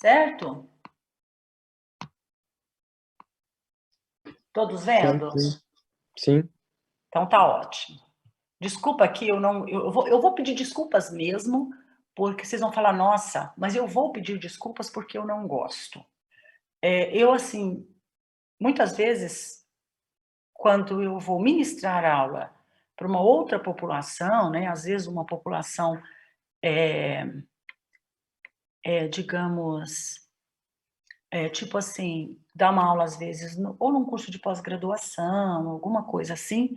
certo? Todos vendo? Sim. Então tá ótimo. Desculpa aqui, eu vou pedir desculpas mesmo, porque vocês vão falar, nossa, mas eu vou pedir desculpas porque eu não gosto. Eu, assim, muitas vezes, quando eu vou ministrar aula para uma outra população, né, às vezes uma população, digamos, tipo assim, dar uma aula às vezes, ou num curso de pós-graduação, alguma coisa assim,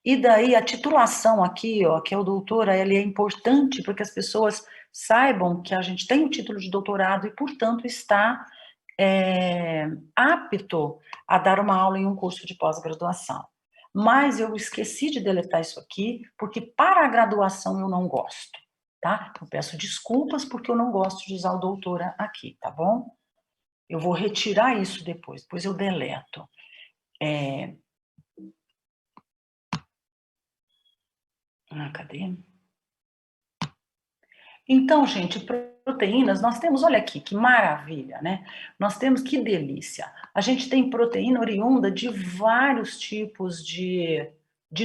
e daí a titulação aqui, ó, que é o doutora, ela é importante para que as pessoas saibam que a gente tem o título de doutorado e, portanto, está apto a dar uma aula em um curso de pós-graduação. Mas eu esqueci de deletar isso aqui, porque para a graduação eu não gosto, tá? Eu peço desculpas porque eu não gosto de usar o doutora aqui, tá bom? Eu vou retirar isso depois eu deleto. Cadê? Então, gente, proteínas, nós temos, olha aqui, que maravilha, né? Nós temos, que delícia. A gente tem proteína oriunda de vários tipos de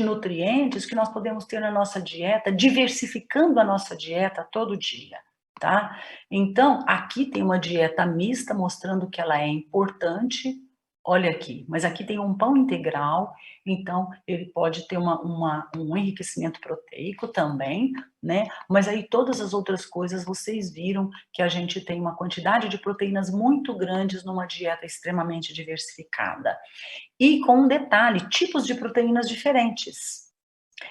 nutrientes que nós podemos ter na nossa dieta, diversificando a nossa dieta todo dia, tá? Então, aqui tem uma dieta mista, mostrando que ela é importante. Olha aqui, mas aqui tem um pão integral, então ele pode ter um enriquecimento proteico também, né? Mas aí todas as outras coisas, vocês viram que a gente tem uma quantidade de proteínas muito grandes numa dieta extremamente diversificada. E com um detalhe, tipos de proteínas diferentes.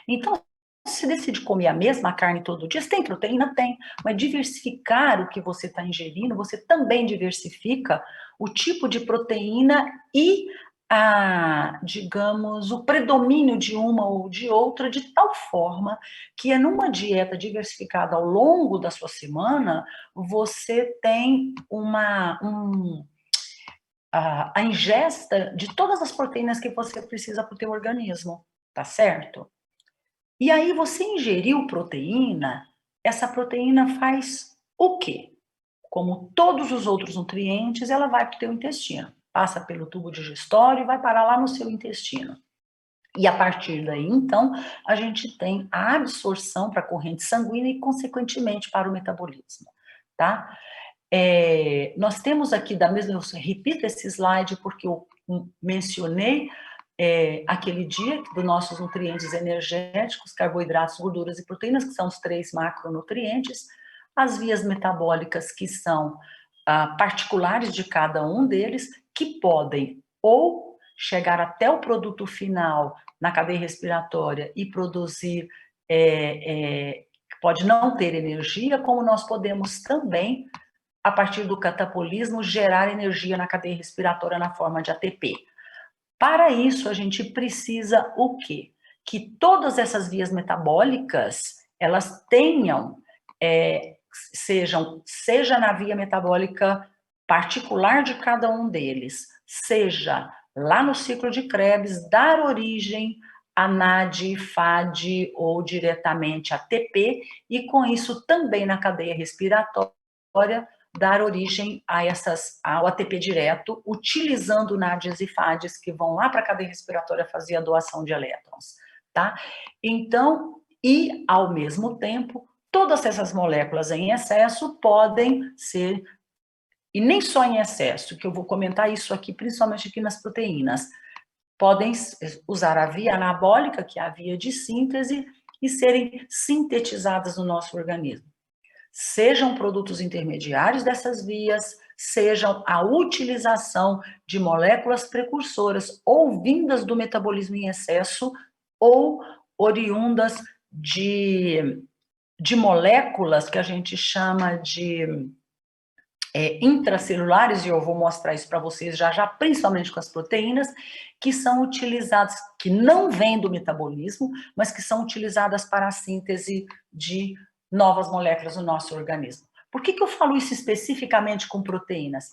Então, se decide comer a mesma carne todo dia, se tem proteína, tem, mas diversificar o que você está ingerindo, você também diversifica o tipo de proteína e digamos, o predomínio de uma ou de outra, de tal forma que numa dieta diversificada ao longo da sua semana, você tem a ingesta de todas as proteínas que você precisa para o teu organismo, tá certo? E aí você ingeriu proteína, essa proteína faz o quê? Como todos os outros nutrientes, ela vai para o teu intestino, passa pelo tubo digestório e vai parar lá no seu intestino. E a partir daí, então, a gente tem a absorção para a corrente sanguínea e, consequentemente, para o metabolismo, tá? Nós temos aqui, eu repito esse slide porque eu mencionei aquele dia dos nossos nutrientes energéticos, carboidratos, gorduras e proteínas, que são os 3 macronutrientes, as vias metabólicas, que são particulares de cada um deles, que podem ou chegar até o produto final na cadeia respiratória e produzir, pode não ter energia, como nós podemos também, a partir do catabolismo, gerar energia na cadeia respiratória na forma de ATP. Para isso, a gente precisa o quê? Que todas essas vias metabólicas, elas tenham, seja na via metabólica particular de cada um deles, seja lá no ciclo de Krebs, dar origem a NAD, FAD ou diretamente a ATP, e com isso também na cadeia respiratória, dar origem ao ATP direto, utilizando NADs e FADs que vão lá para a cadeia respiratória fazer a doação de elétrons, tá? Então, e ao mesmo tempo, todas essas moléculas em excesso podem ser, e nem só em excesso, que eu vou comentar isso aqui, principalmente aqui nas proteínas, podem usar a via anabólica, que é a via de síntese, e serem sintetizadas no nosso organismo. Sejam produtos intermediários dessas vias, sejam a utilização de moléculas precursoras ou vindas do metabolismo em excesso ou oriundas de moléculas que a gente chama de intracelulares, e eu vou mostrar isso para vocês já, principalmente com as proteínas, que são utilizadas, que não vêm do metabolismo, mas que são utilizadas para a síntese de novas moléculas no nosso organismo. Por que eu falo isso especificamente com proteínas?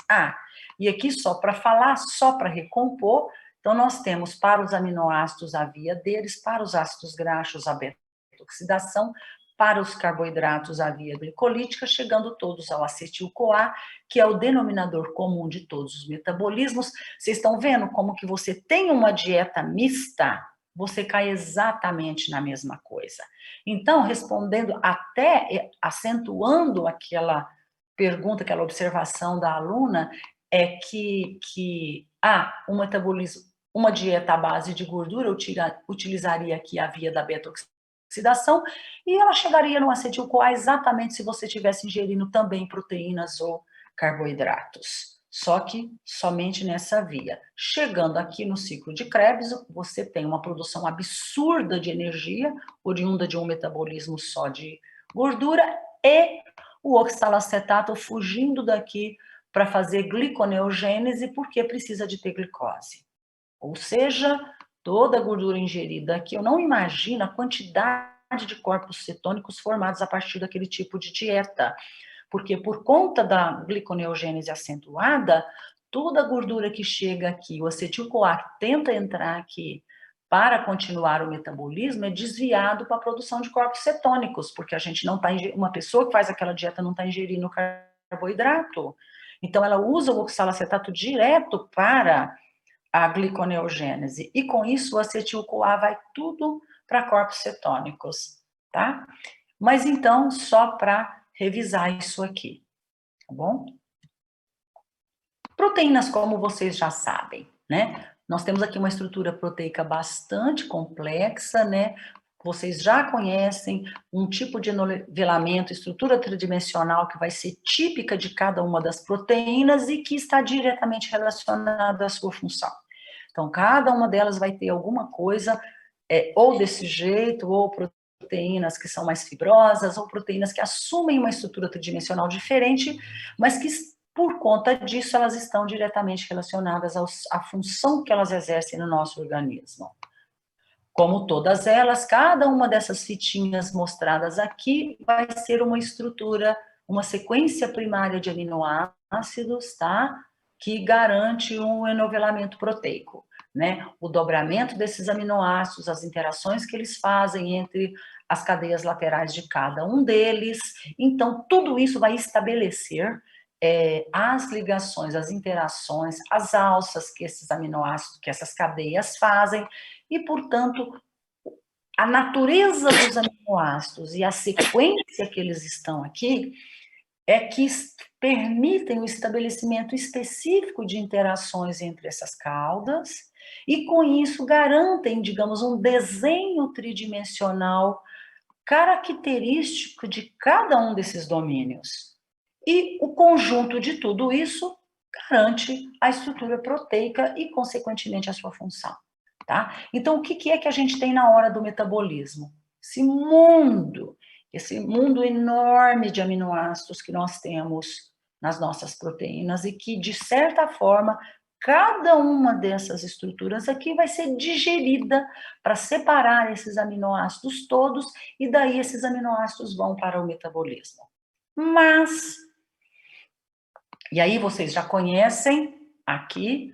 E aqui só para falar, só para recompor, então nós temos para os aminoácidos a via deles, para os ácidos graxos a beta-oxidação, para os carboidratos a via glicolítica, chegando todos ao acetil-CoA, que é o denominador comum de todos os metabolismos. Vocês estão vendo como que você tem uma dieta mista, você cai exatamente na mesma coisa. Então, respondendo até, acentuando aquela pergunta, aquela observação da aluna, é que um metabolismo, uma dieta à base de gordura utilizaria aqui a via da beta-oxidação e ela chegaria no acetil-CoA exatamente se você estivesse ingerindo também proteínas ou carboidratos. Só que somente nessa via. Chegando aqui no ciclo de Krebs, você tem uma produção absurda de energia, oriunda de um metabolismo só de gordura, e o oxalacetato fugindo daqui para fazer gliconeogênese, porque precisa de ter glicose. Ou seja, toda a gordura ingerida aqui, eu não imagino a quantidade de corpos cetônicos formados a partir daquele tipo de dieta, porque por conta da gliconeogênese acentuada, toda a gordura que chega aqui, o acetil-CoA que tenta entrar aqui para continuar o metabolismo, é desviado para a produção de corpos cetônicos, porque a gente não está, uma pessoa que faz aquela dieta não está ingerindo carboidrato. Então, ela usa o oxalacetato direto para a gliconeogênese. E com isso, o acetil-CoA vai tudo para corpos cetônicos, tá? Mas então, só para revisar isso aqui, tá bom? Proteínas, como vocês já sabem, né? Nós temos aqui uma estrutura proteica bastante complexa, né? Vocês já conhecem um tipo de nivelamento, estrutura tridimensional que vai ser típica de cada uma das proteínas e que está diretamente relacionada à sua função. Então, cada uma delas vai ter alguma coisa, ou desse jeito, ou proteínas que são mais fibrosas, ou proteínas que assumem uma estrutura tridimensional diferente, mas que, por conta disso, elas estão diretamente relacionadas à função que elas exercem no nosso organismo. Como todas elas, cada uma dessas fitinhas mostradas aqui vai ser uma estrutura, uma sequência primária de aminoácidos, tá? Que garante um enovelamento proteico, né? O dobramento desses aminoácidos, as interações que eles fazem entre as cadeias laterais de cada um deles. Então, tudo isso vai estabelecer as ligações, as interações, as alças que esses aminoácidos, que essas cadeias fazem, e, portanto, a natureza dos aminoácidos e a sequência que eles estão aqui é que permitem o estabelecimento específico de interações entre essas caudas e, com isso, garantem, digamos, um desenho tridimensional característico de cada um desses domínios. E o conjunto de tudo isso garante a estrutura proteica e, consequentemente, a sua função. Tá? Então, o que é que a gente tem na hora do metabolismo? Esse mundo enorme de aminoácidos que nós temos nas nossas proteínas e que, de certa forma, cada uma dessas estruturas aqui vai ser digerida para separar esses aminoácidos todos e daí esses aminoácidos vão para o metabolismo. Mas, e aí vocês já conhecem aqui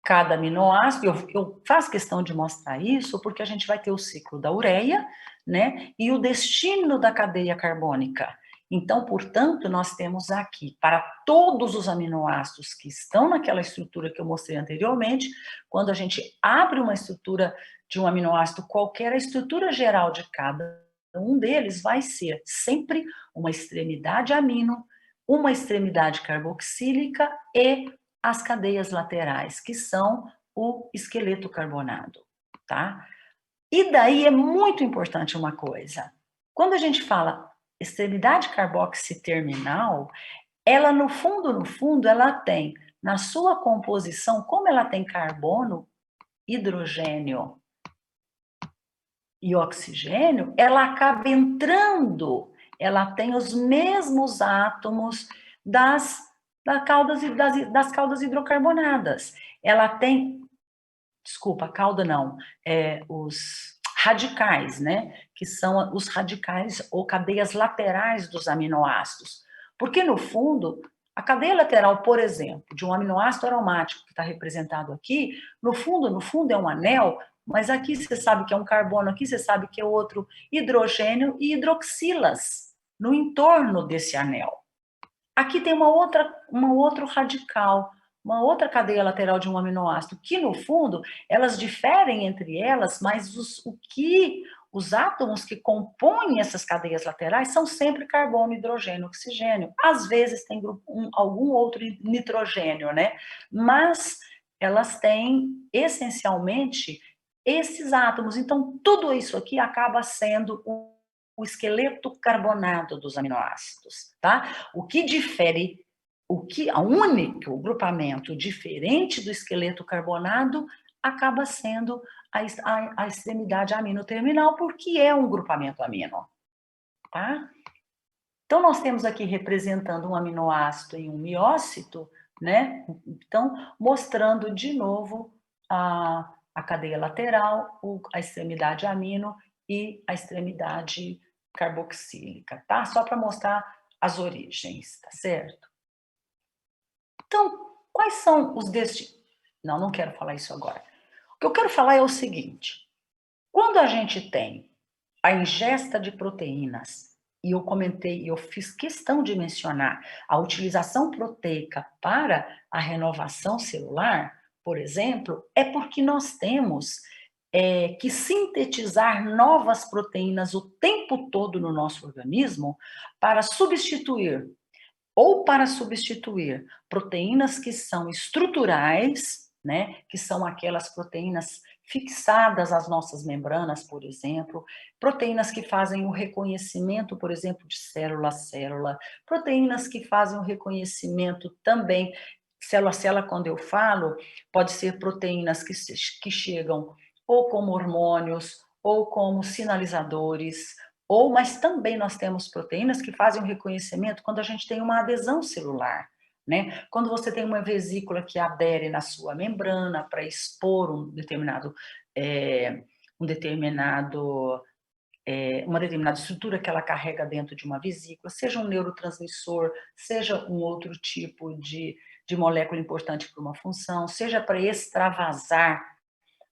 cada aminoácido, eu faço questão de mostrar isso porque a gente vai ter o ciclo da ureia, né, e o destino da cadeia carbônica. Então, portanto, nós temos aqui, para todos os aminoácidos que estão naquela estrutura que eu mostrei anteriormente, quando a gente abre uma estrutura de um aminoácido qualquer, a estrutura geral de cada um deles vai ser sempre uma extremidade amino, uma extremidade carboxílica e as cadeias laterais, que são o esqueleto carbonado, tá? E daí é muito importante uma coisa. Quando a gente fala extremidade carboxiterminal, ela no fundo, ela tem na sua composição, como ela tem carbono, hidrogênio e oxigênio, ela acaba entrando, ela tem os mesmos átomos das caudas hidrocarbonadas. Ela tem, desculpa, cauda não, os radicais, né? Que são os radicais ou cadeias laterais dos aminoácidos. Porque, no fundo, a cadeia lateral, por exemplo, de um aminoácido aromático que está representado aqui, no fundo, é um anel mas aqui você sabe que é um carbono, aqui você sabe que é outro hidrogênio e hidroxilas no entorno desse anel. Aqui tem uma outro radical, uma outra cadeia lateral de um aminoácido, que no fundo elas diferem entre elas, mas os átomos que compõem essas cadeias laterais são sempre carbono, hidrogênio, oxigênio. Às vezes tem algum outro nitrogênio, né? Mas elas têm essencialmente esses átomos. Então, tudo isso aqui acaba sendo o esqueleto carbonado dos aminoácidos, tá? O que difere, o único grupamento diferente do esqueleto carbonado acaba sendo a extremidade aminoterminal, porque é um grupamento amino, tá? Então, nós temos aqui representando um aminoácido em um miócito, né? Então, mostrando de novo a cadeia lateral, a extremidade amino e a extremidade carboxílica, tá? Só para mostrar as origens, tá certo? Então, quais são os destinos? Não, não quero falar isso agora. O que eu quero falar é o seguinte: quando a gente tem a ingesta de proteínas, e eu comentei, eu fiz questão de mencionar a utilização proteica para a renovação celular, por exemplo, é porque nós temos que sintetizar novas proteínas o tempo todo no nosso organismo para substituir proteínas que são estruturais, né, que são aquelas proteínas fixadas às nossas membranas, por exemplo, proteínas que fazem o reconhecimento, por exemplo, de célula a célula, proteínas que fazem o reconhecimento também, célula a célula, quando eu falo, pode ser proteínas que chegam ou como hormônios, ou como sinalizadores, mas também nós temos proteínas que fazem o reconhecimento quando a gente tem uma adesão celular, né? Quando você tem uma vesícula que adere na sua membrana para expor uma determinada estrutura que ela carrega dentro de uma vesícula, seja um neurotransmissor, seja um outro tipo de molécula importante para uma função, seja para extravasar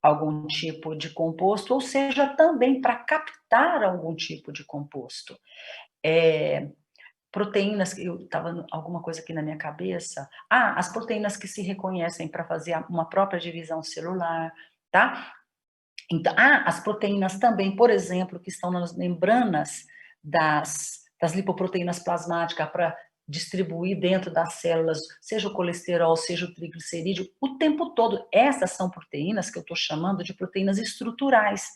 algum tipo de composto, ou seja, também para captar algum tipo de composto. Proteínas, eu estava alguma coisa aqui na minha cabeça. As proteínas que se reconhecem para fazer uma própria divisão celular, tá? Então, as proteínas também, por exemplo, que estão nas membranas das lipoproteínas plasmáticas para distribuir dentro das células, seja o colesterol, seja o triglicerídeo, o tempo todo. Essas são proteínas que eu estou chamando de proteínas estruturais.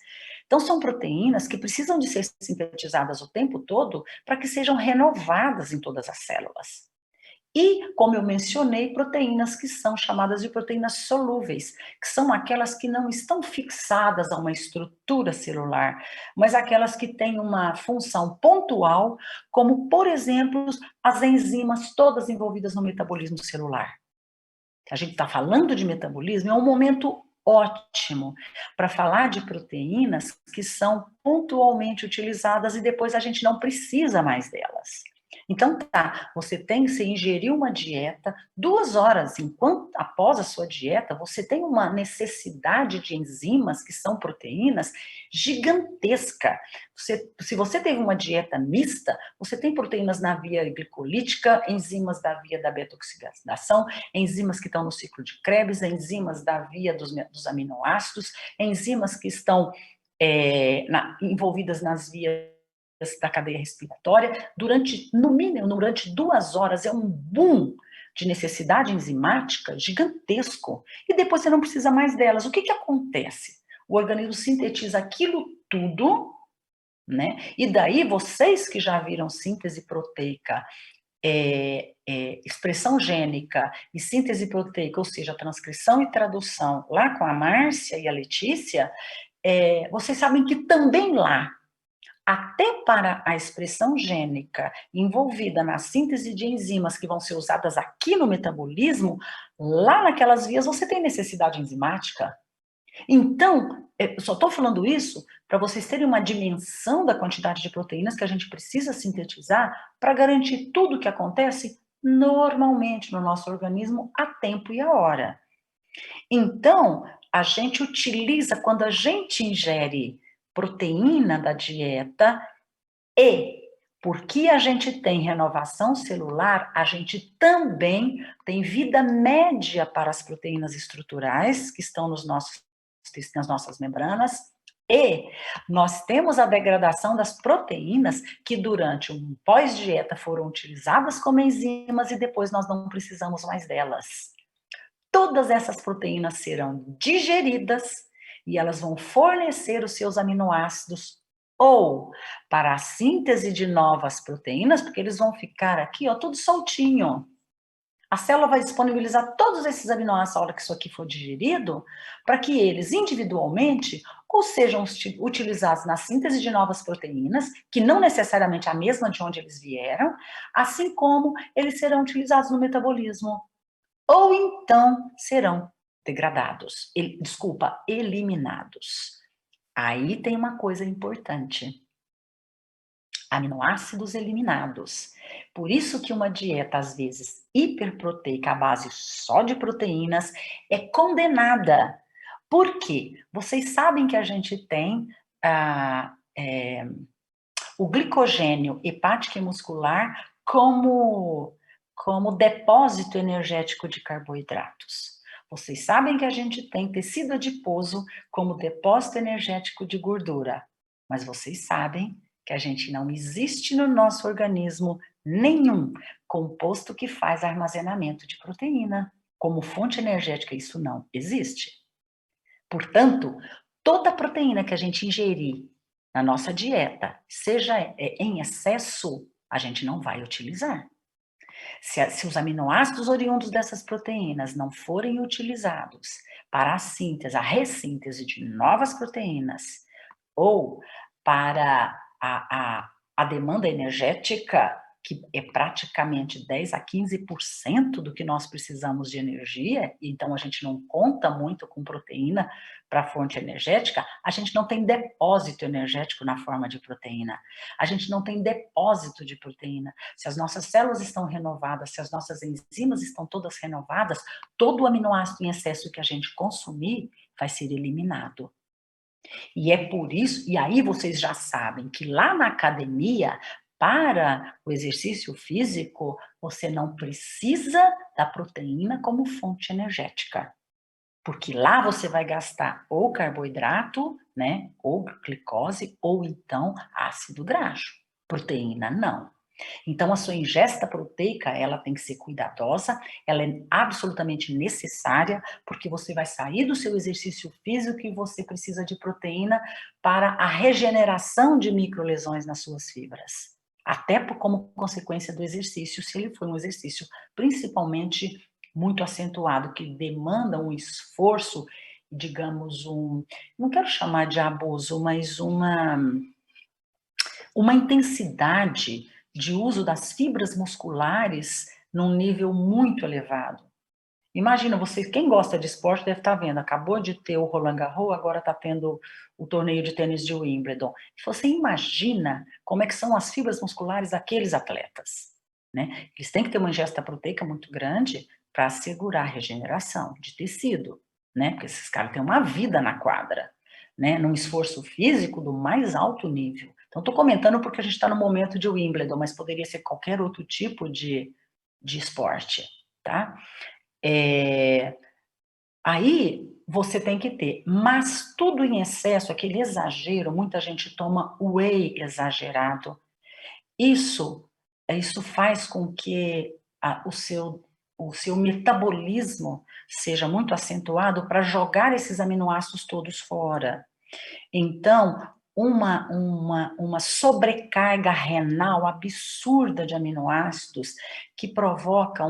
Então, são proteínas que precisam de ser sintetizadas o tempo todo para que sejam renovadas em todas as células. E, como eu mencionei, proteínas que são chamadas de proteínas solúveis, que são aquelas que não estão fixadas a uma estrutura celular, mas aquelas que têm uma função pontual, como, por exemplo, as enzimas todas envolvidas no metabolismo celular. A gente está falando de metabolismo, é um momento ótimo para falar de proteínas que são pontualmente utilizadas e depois a gente não precisa mais delas. Então você ingeriu uma dieta, 2 horas após a sua dieta, você tem uma necessidade de enzimas, que são proteínas, gigantesca. Se você teve uma dieta mista, você tem proteínas na via glicolítica, enzimas da via da beta-oxidação, enzimas que estão no ciclo de Krebs, enzimas da via dos aminoácidos, enzimas que estão envolvidas nas vias da cadeia respiratória, no mínimo, durante 2 horas, é um boom de necessidade enzimática gigantesco, e depois você não precisa mais delas. O que acontece? O organismo sintetiza aquilo tudo, né? E daí, vocês que já viram síntese proteica, expressão gênica e síntese proteica, ou seja, transcrição e tradução, lá com a Márcia e a Letícia, vocês sabem que também lá, até para a expressão gênica envolvida na síntese de enzimas que vão ser usadas aqui no metabolismo, lá naquelas vias você tem necessidade enzimática. Então, eu só estou falando isso para vocês terem uma dimensão da quantidade de proteínas que a gente precisa sintetizar para garantir tudo o que acontece normalmente no nosso organismo a tempo e a hora. Então, a gente utiliza, quando a gente ingere proteína da dieta, e porque a gente tem renovação celular, a gente também tem vida média para as proteínas estruturais que estão nas nossas membranas, e nós temos a degradação das proteínas que durante um pós-dieta foram utilizadas como enzimas e depois nós não precisamos mais delas. Todas essas proteínas serão digeridas e elas vão fornecer os seus aminoácidos ou para a síntese de novas proteínas, porque eles vão ficar aqui, ó, tudo soltinho. A célula vai disponibilizar todos esses aminoácidos a hora que isso aqui for digerido, para que eles individualmente ou sejam utilizados na síntese de novas proteínas, que não necessariamente a mesma de onde eles vieram, assim como eles serão utilizados no metabolismo ou então serão degradados, eliminados. Aí tem uma coisa importante: aminoácidos eliminados. Por isso que uma dieta, às vezes, hiperproteica, à base só de proteínas, é condenada. Por quê? Vocês sabem que a gente tem o glicogênio hepático e muscular como depósito energético de carboidratos. Vocês sabem que a gente tem tecido adiposo como depósito energético de gordura, mas vocês sabem que a gente não existe no nosso organismo nenhum composto que faz armazenamento de proteína. Como fonte energética, isso não existe. Portanto, toda proteína que a gente ingerir na nossa dieta, seja em excesso, a gente não vai utilizar. Se os aminoácidos oriundos dessas proteínas não forem utilizados para a síntese, a ressíntese de novas proteínas, ou para a demanda energética, que é praticamente 10 a 15% do que nós precisamos de energia, então a gente não conta muito com proteína para a fonte energética, a gente não tem depósito energético na forma de proteína. A gente não tem depósito de proteína. Se as nossas células estão renovadas, se as nossas enzimas estão todas renovadas, todo o aminoácido em excesso que a gente consumir vai ser eliminado. E é por isso, e aí vocês já sabem que lá na academia, para o exercício físico, você não precisa da proteína como fonte energética. Porque lá você vai gastar ou carboidrato, né, ou glicose, ou então ácido graxo. Proteína, não. Então, a sua ingesta proteica, ela tem que ser cuidadosa, ela é absolutamente necessária, porque você vai sair do seu exercício físico e você precisa de proteína para a regeneração de microlesões nas suas fibras. Até como consequência do exercício, se ele for um exercício principalmente muito acentuado, que demanda um esforço, digamos, não quero chamar de abuso, mas uma intensidade de uso das fibras musculares num nível muito elevado. Imagina, você, quem gosta de esporte deve estar vendo, acabou de ter o Roland Garros, agora está tendo o torneio de tênis de Wimbledon. Você imagina como é que são as fibras musculares daqueles atletas, né? Eles têm que ter uma ingesta proteica muito grande para assegurar a regeneração de tecido, né? Porque esses caras têm uma vida na quadra, né? Num esforço físico do mais alto nível. Então, estou comentando porque a gente está no momento de Wimbledon, mas poderia ser qualquer outro tipo de esporte, tá? Aí você tem que ter, mas tudo em excesso, aquele exagero, muita gente toma whey exagerado. Isso faz com que o seu metabolismo seja muito acentuado para jogar esses aminoácidos todos fora. Então, uma sobrecarga renal absurda de aminoácidos que provoca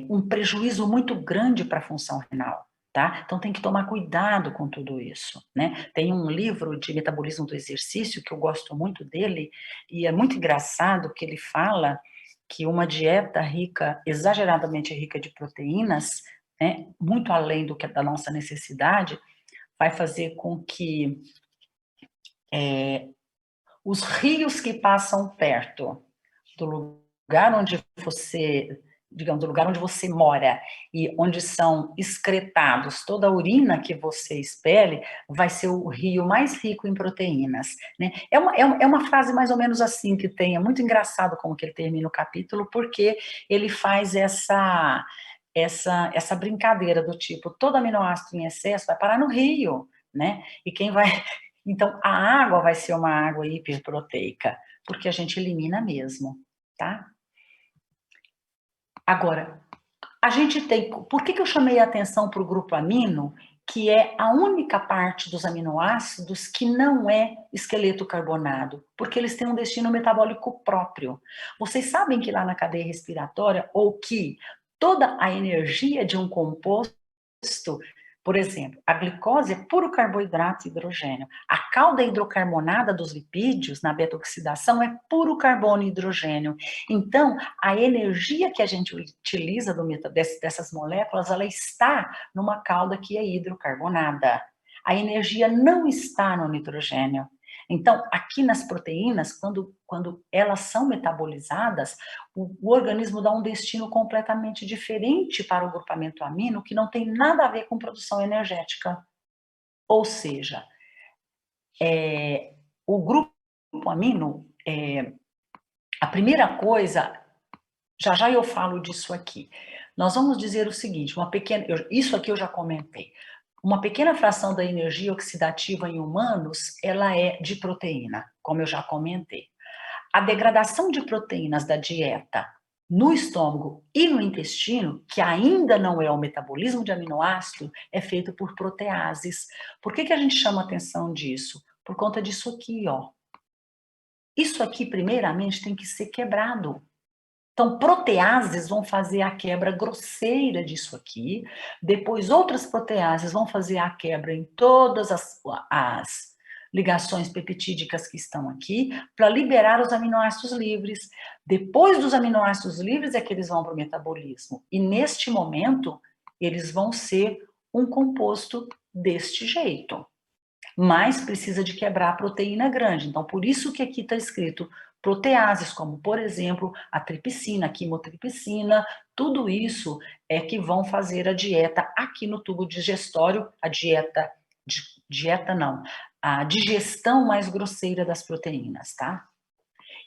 um prejuízo muito grande para a função renal. Tá? Então tem que tomar cuidado com tudo isso, né? Tem um livro de metabolismo do exercício que eu gosto muito dele, e é muito engraçado que ele fala que uma dieta rica, exageradamente rica de proteínas, né, muito além do que da nossa necessidade, vai fazer com que os rios que passam perto do lugar onde você digamos, do lugar onde você mora e onde são excretados toda a urina que você expele, vai ser o rio mais rico em proteínas, né? É uma frase mais ou menos assim que tem, é muito engraçado como que ele termina o capítulo, porque ele faz essa brincadeira do tipo, todo aminoácido em excesso vai parar no rio, né? E quem vai... Então, a água vai ser uma água hiperproteica, porque a gente elimina mesmo, tá? Agora, a gente tem... Por que eu chamei a atenção para o grupo amino, que é a única parte dos aminoácidos que não é esqueleto carbonado? Porque eles têm um destino metabólico próprio. Vocês sabem que lá na cadeia respiratória, ou que toda a energia de um composto, por exemplo, a glicose é puro carboidrato e hidrogênio. A calda hidrocarbonada dos lipídios, na beta-oxidação, é puro carbono e hidrogênio. Então, a energia que a gente utiliza dessas moléculas, ela está numa calda que é hidrocarbonada. A energia não está no nitrogênio. Então, aqui nas proteínas, quando elas são metabolizadas, o organismo dá um destino completamente diferente para o grupamento amino, que não tem nada a ver com produção energética. Ou seja, o grupo amino, a primeira coisa, já eu falo disso aqui. Nós vamos dizer o seguinte, isso aqui eu já comentei. Uma pequena fração da energia oxidativa em humanos, ela é de proteína, como eu já comentei. A degradação de proteínas da dieta no estômago e no intestino, que ainda não é o metabolismo de aminoácido, é feito por proteases. Por que a gente chama atenção disso? Por conta disso aqui, ó. Isso aqui, primeiramente, tem que ser quebrado. Então, proteases vão fazer a quebra grosseira disso aqui, depois outras proteases vão fazer a quebra em todas as ligações peptídicas que estão aqui, para liberar os aminoácidos livres. Depois dos aminoácidos livres é que eles vão para o metabolismo. E neste momento, eles vão ser um composto deste jeito. Mas precisa de quebrar a proteína grande. Então, por isso que aqui está escrito proteases, como, por exemplo, a tripsina, a quimotripsina, tudo isso é que vão fazer a dieta aqui no tubo digestório, a digestão mais grosseira das proteínas, tá?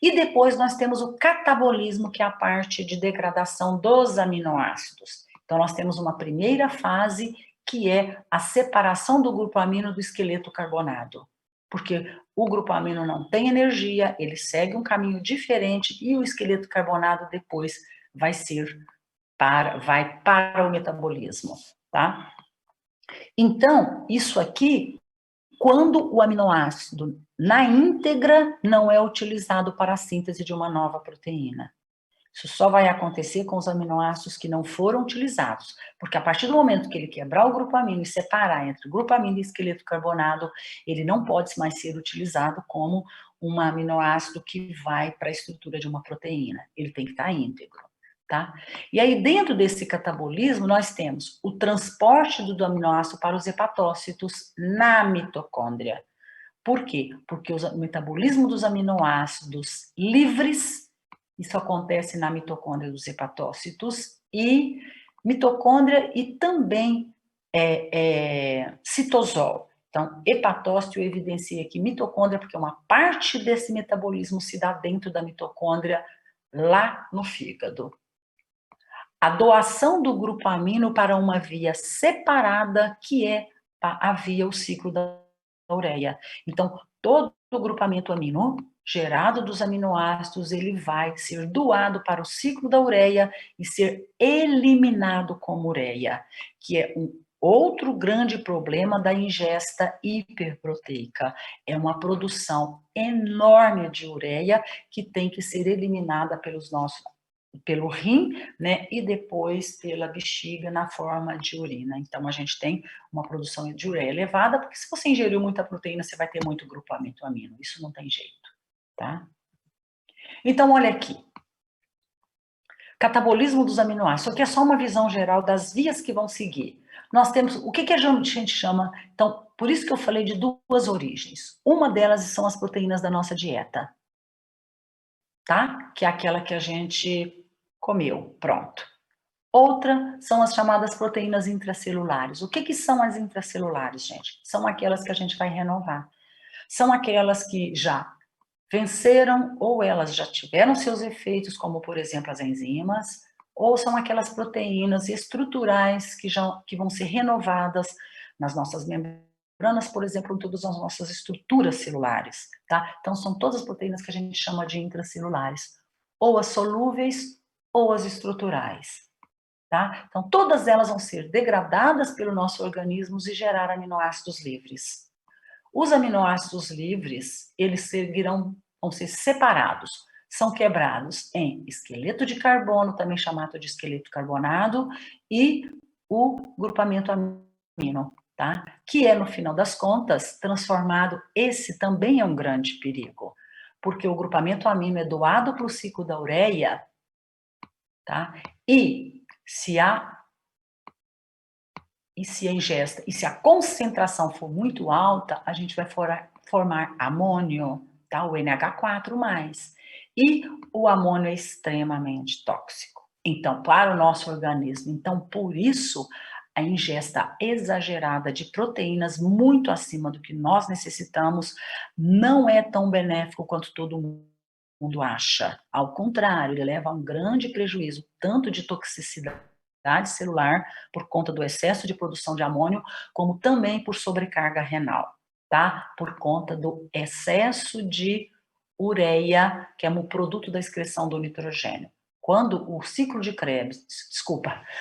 E depois nós temos o catabolismo, que é a parte de degradação dos aminoácidos. Então, nós temos uma primeira fase, que é a separação do grupo amino do esqueleto carbonado. Porque o grupo amino não tem energia, ele segue um caminho diferente e o esqueleto carbonado depois vai para o metabolismo, tá? Então, isso aqui, quando o aminoácido na íntegra não é utilizado para a síntese de uma nova proteína. Isso só vai acontecer com os aminoácidos que não foram utilizados, porque a partir do momento que ele quebrar o grupo amino e separar entre o grupo amino e esqueleto carbonado, ele não pode mais ser utilizado como um aminoácido que vai para a estrutura de uma proteína. Ele tem que estar íntegro, tá? E aí, dentro desse catabolismo, nós temos o transporte do aminoácido para os hepatócitos na mitocôndria. Por quê? Porque o metabolismo dos aminoácidos livres, isso acontece na mitocôndria dos hepatócitos e mitocôndria e também citosol. Então, hepatócito evidencia que mitocôndria, porque uma parte desse metabolismo se dá dentro da mitocôndria, lá no fígado. A doação do grupo amino para uma via separada, que é a via, o ciclo da ureia. Então, todo o grupamento amino gerado dos aminoácidos, ele vai ser doado para o ciclo da ureia e ser eliminado como ureia, que é um outro grande problema da ingesta hiperproteica. É uma produção enorme de ureia que tem que ser eliminada pelo rim, né, e depois pela bexiga na forma de urina. Então, a gente tem uma produção de ureia elevada, porque se você ingeriu muita proteína, você vai ter muito grupamento amino. Isso não tem jeito, tá? Então, olha aqui. Catabolismo dos aminoácidos. Isso aqui é só uma visão geral das vias que vão seguir. Nós temos, o que a gente chama, então, por isso que eu falei de duas origens. Uma delas são as proteínas da nossa dieta, tá? Que é aquela que a gente comeu, pronto. Outra são as chamadas proteínas intracelulares. O que que são as intracelulares, gente? São aquelas que a gente vai renovar. São aquelas que já venceram ou elas já tiveram seus efeitos, como por exemplo as enzimas, ou são aquelas proteínas estruturais que vão ser renovadas nas nossas membranas, por exemplo, em todas as nossas estruturas celulares, tá? Então são todas as proteínas que a gente chama de intracelulares, ou as solúveis ou as estruturais, tá? Então todas elas vão ser degradadas pelo nosso organismo e gerar aminoácidos livres. Os aminoácidos livres, eles vão ser separados, são quebrados em esqueleto de carbono, também chamado de esqueleto carbonado, e o grupamento amino, tá? Que é, no final das contas, transformado, esse também é um grande perigo, porque o grupamento amino é doado para o ciclo da ureia, tá? E se a ingesta, e se a concentração for muito alta, a gente vai formar amônio, tá? O NH4+. E o amônio é extremamente tóxico. Então, para o nosso organismo, então, por isso, a ingesta exagerada de proteínas muito acima do que nós necessitamos não é tão benéfico quanto todo mundo acha. Ao contrário, ele leva a um grande prejuízo, tanto de toxicidade celular, por conta do excesso de produção de amônio, como também por sobrecarga renal, tá? Por conta do excesso de ureia, que é um produto da excreção do nitrogênio. Quando o ciclo de Krebs,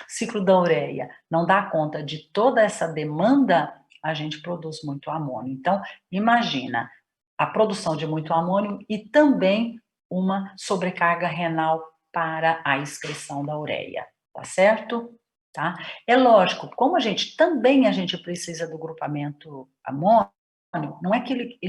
ciclo da ureia não dá conta de toda essa demanda, a gente produz muito amônio. Então, imagina a produção de muito amônio e também uma sobrecarga renal para a excreção da ureia, tá certo? Tá? É lógico, como a gente precisa do grupamento amônio, não é que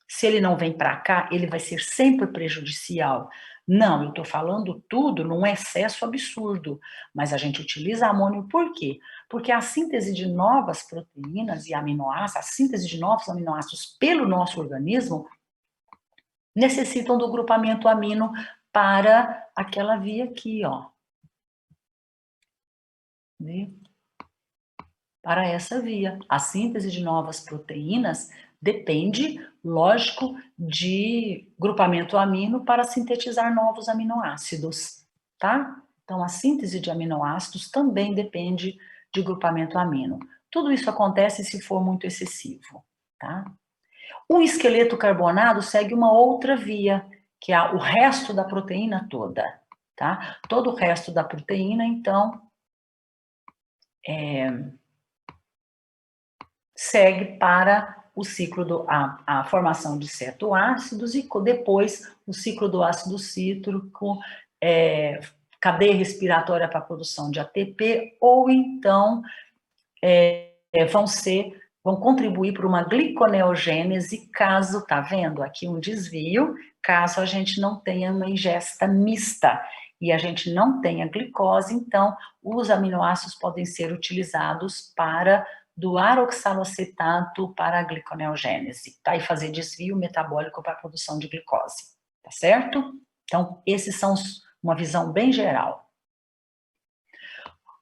se ele não vem para cá, ele vai ser sempre prejudicial. Não, eu estou falando tudo num excesso absurdo, mas a gente utiliza amônio por quê? Porque a síntese de novas proteínas e aminoácidos, a síntese de novos aminoácidos pelo nosso organismo, necessitam do grupamento amino para aquela via aqui, ó. Né? Para essa via. A síntese de novas proteínas depende, lógico, de grupamento amino para sintetizar novos aminoácidos, tá? Então, a síntese de aminoácidos também depende de grupamento amino. Tudo isso acontece se for muito excessivo, tá? O esqueleto carbonado segue uma outra via, que é o resto da proteína toda, tá? Todo o resto da proteína, então, segue para o ciclo a formação de cetoácidos e depois o ciclo do ácido cítrico, cadeia respiratória para a produção de ATP, ou então vão contribuir para uma gliconeogênese, caso, tá vendo aqui um desvio, caso a gente não tenha uma ingesta mista e a gente não tenha glicose, então os aminoácidos podem ser utilizados para doar oxalocetato para a gliconeogênese, tá? E fazer desvio metabólico para a produção de glicose, tá certo? Então, esses são uma visão bem geral.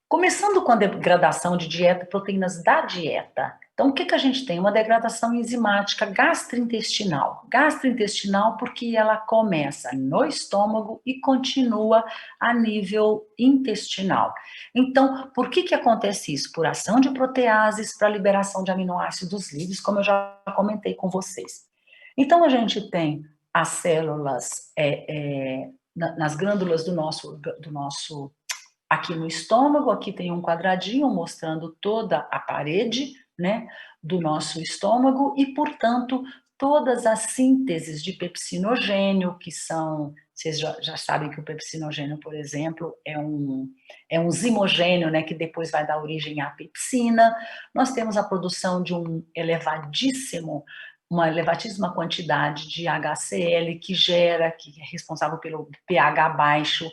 Começando com a degradação de dieta, proteínas da dieta. Então, o que que a gente tem? Uma degradação enzimática gastrointestinal. Gastrointestinal porque ela começa no estômago e continua a nível intestinal. Então, por que que acontece isso? Por ação de proteases para liberação de aminoácidos livres, como eu já comentei com vocês. Então, a gente tem as células nas glândulas do nosso aqui no estômago, aqui tem um quadradinho mostrando toda a parede, né, do nosso estômago e, portanto, todas as sínteses de pepsinogênio, que são, vocês já sabem que o pepsinogênio, por exemplo, é um zimogênio, né, que depois vai dar origem à pepsina. Nós temos a produção de uma elevadíssima quantidade de HCl que é responsável pelo pH baixo,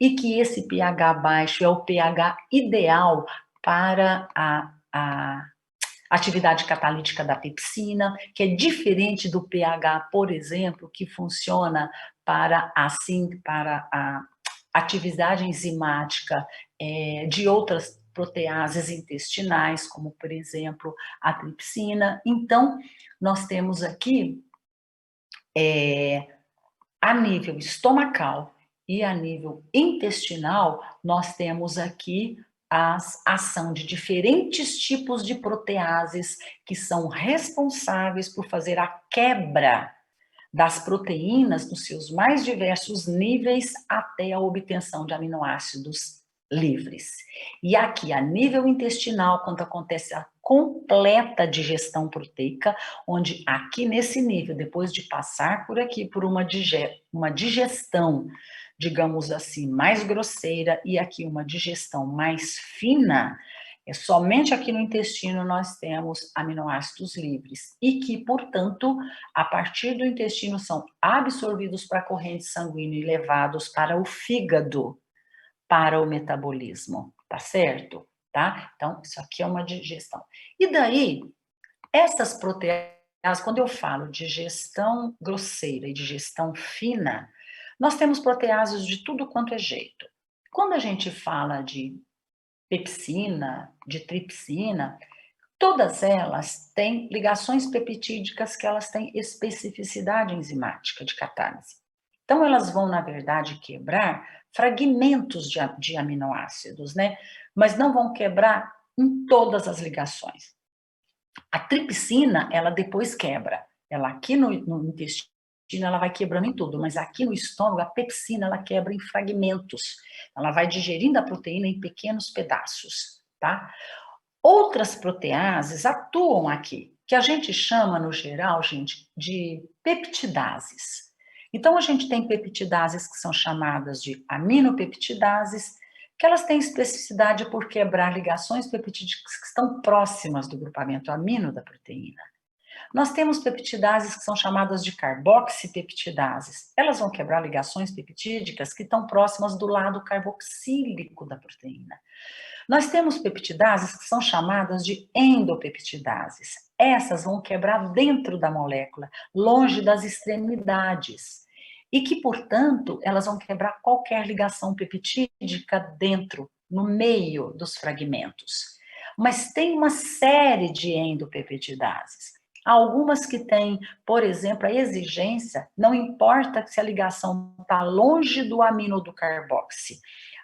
e que esse pH baixo é o pH ideal para a atividade catalítica da pepsina, que é diferente do pH, por exemplo, que funciona para atividade enzimática de outras proteases intestinais, como, por exemplo, a tripsina. Então, nós temos aqui, a nível estomacal e a nível intestinal, nós temos aqui a ação de diferentes tipos de proteases que são responsáveis por fazer a quebra das proteínas nos seus mais diversos níveis até a obtenção de aminoácidos livres. E aqui, a nível intestinal, quando acontece a completa digestão proteica, onde aqui nesse nível, depois de passar por aqui por uma digestão, digamos assim, mais grosseira, e aqui uma digestão mais fina, somente aqui no intestino nós temos aminoácidos livres e que, portanto, a partir do intestino são absorvidos para a corrente sanguínea e levados para o fígado, para o metabolismo, tá certo? Tá? Então, isso aqui é uma digestão. E daí, essas proteínas, quando eu falo de digestão grosseira e digestão fina, nós temos proteases de tudo quanto é jeito. Quando a gente fala de pepsina, de tripsina, todas elas têm ligações peptídicas que elas têm especificidade enzimática de catálise. Então, elas vão, na verdade, quebrar fragmentos de aminoácidos, né? Mas não vão quebrar em todas as ligações. A tripsina, ela depois quebra. Ela aqui no intestino, ela vai quebrando em tudo, mas aqui no estômago, a pepsina, ela quebra em fragmentos. Ela vai digerindo a proteína em pequenos pedaços, tá? Outras proteases atuam aqui, que a gente chama, no geral, gente, de peptidases. Então, a gente tem peptidases que são chamadas de aminopeptidases, que elas têm especificidade por quebrar ligações peptídicas que estão próximas do grupamento amino da proteína. Nós temos peptidases que são chamadas de carboxipeptidases. Elas vão quebrar ligações peptídicas que estão próximas do lado carboxílico da proteína. Nós temos peptidases que são chamadas de endopeptidases. Essas vão quebrar dentro da molécula, longe das extremidades. E que, portanto, elas vão quebrar qualquer ligação peptídica dentro, no meio dos fragmentos. Mas tem uma série de endopeptidases. Algumas que têm, por exemplo, a exigência, não importa se a ligação está longe do amino ou do carboxi,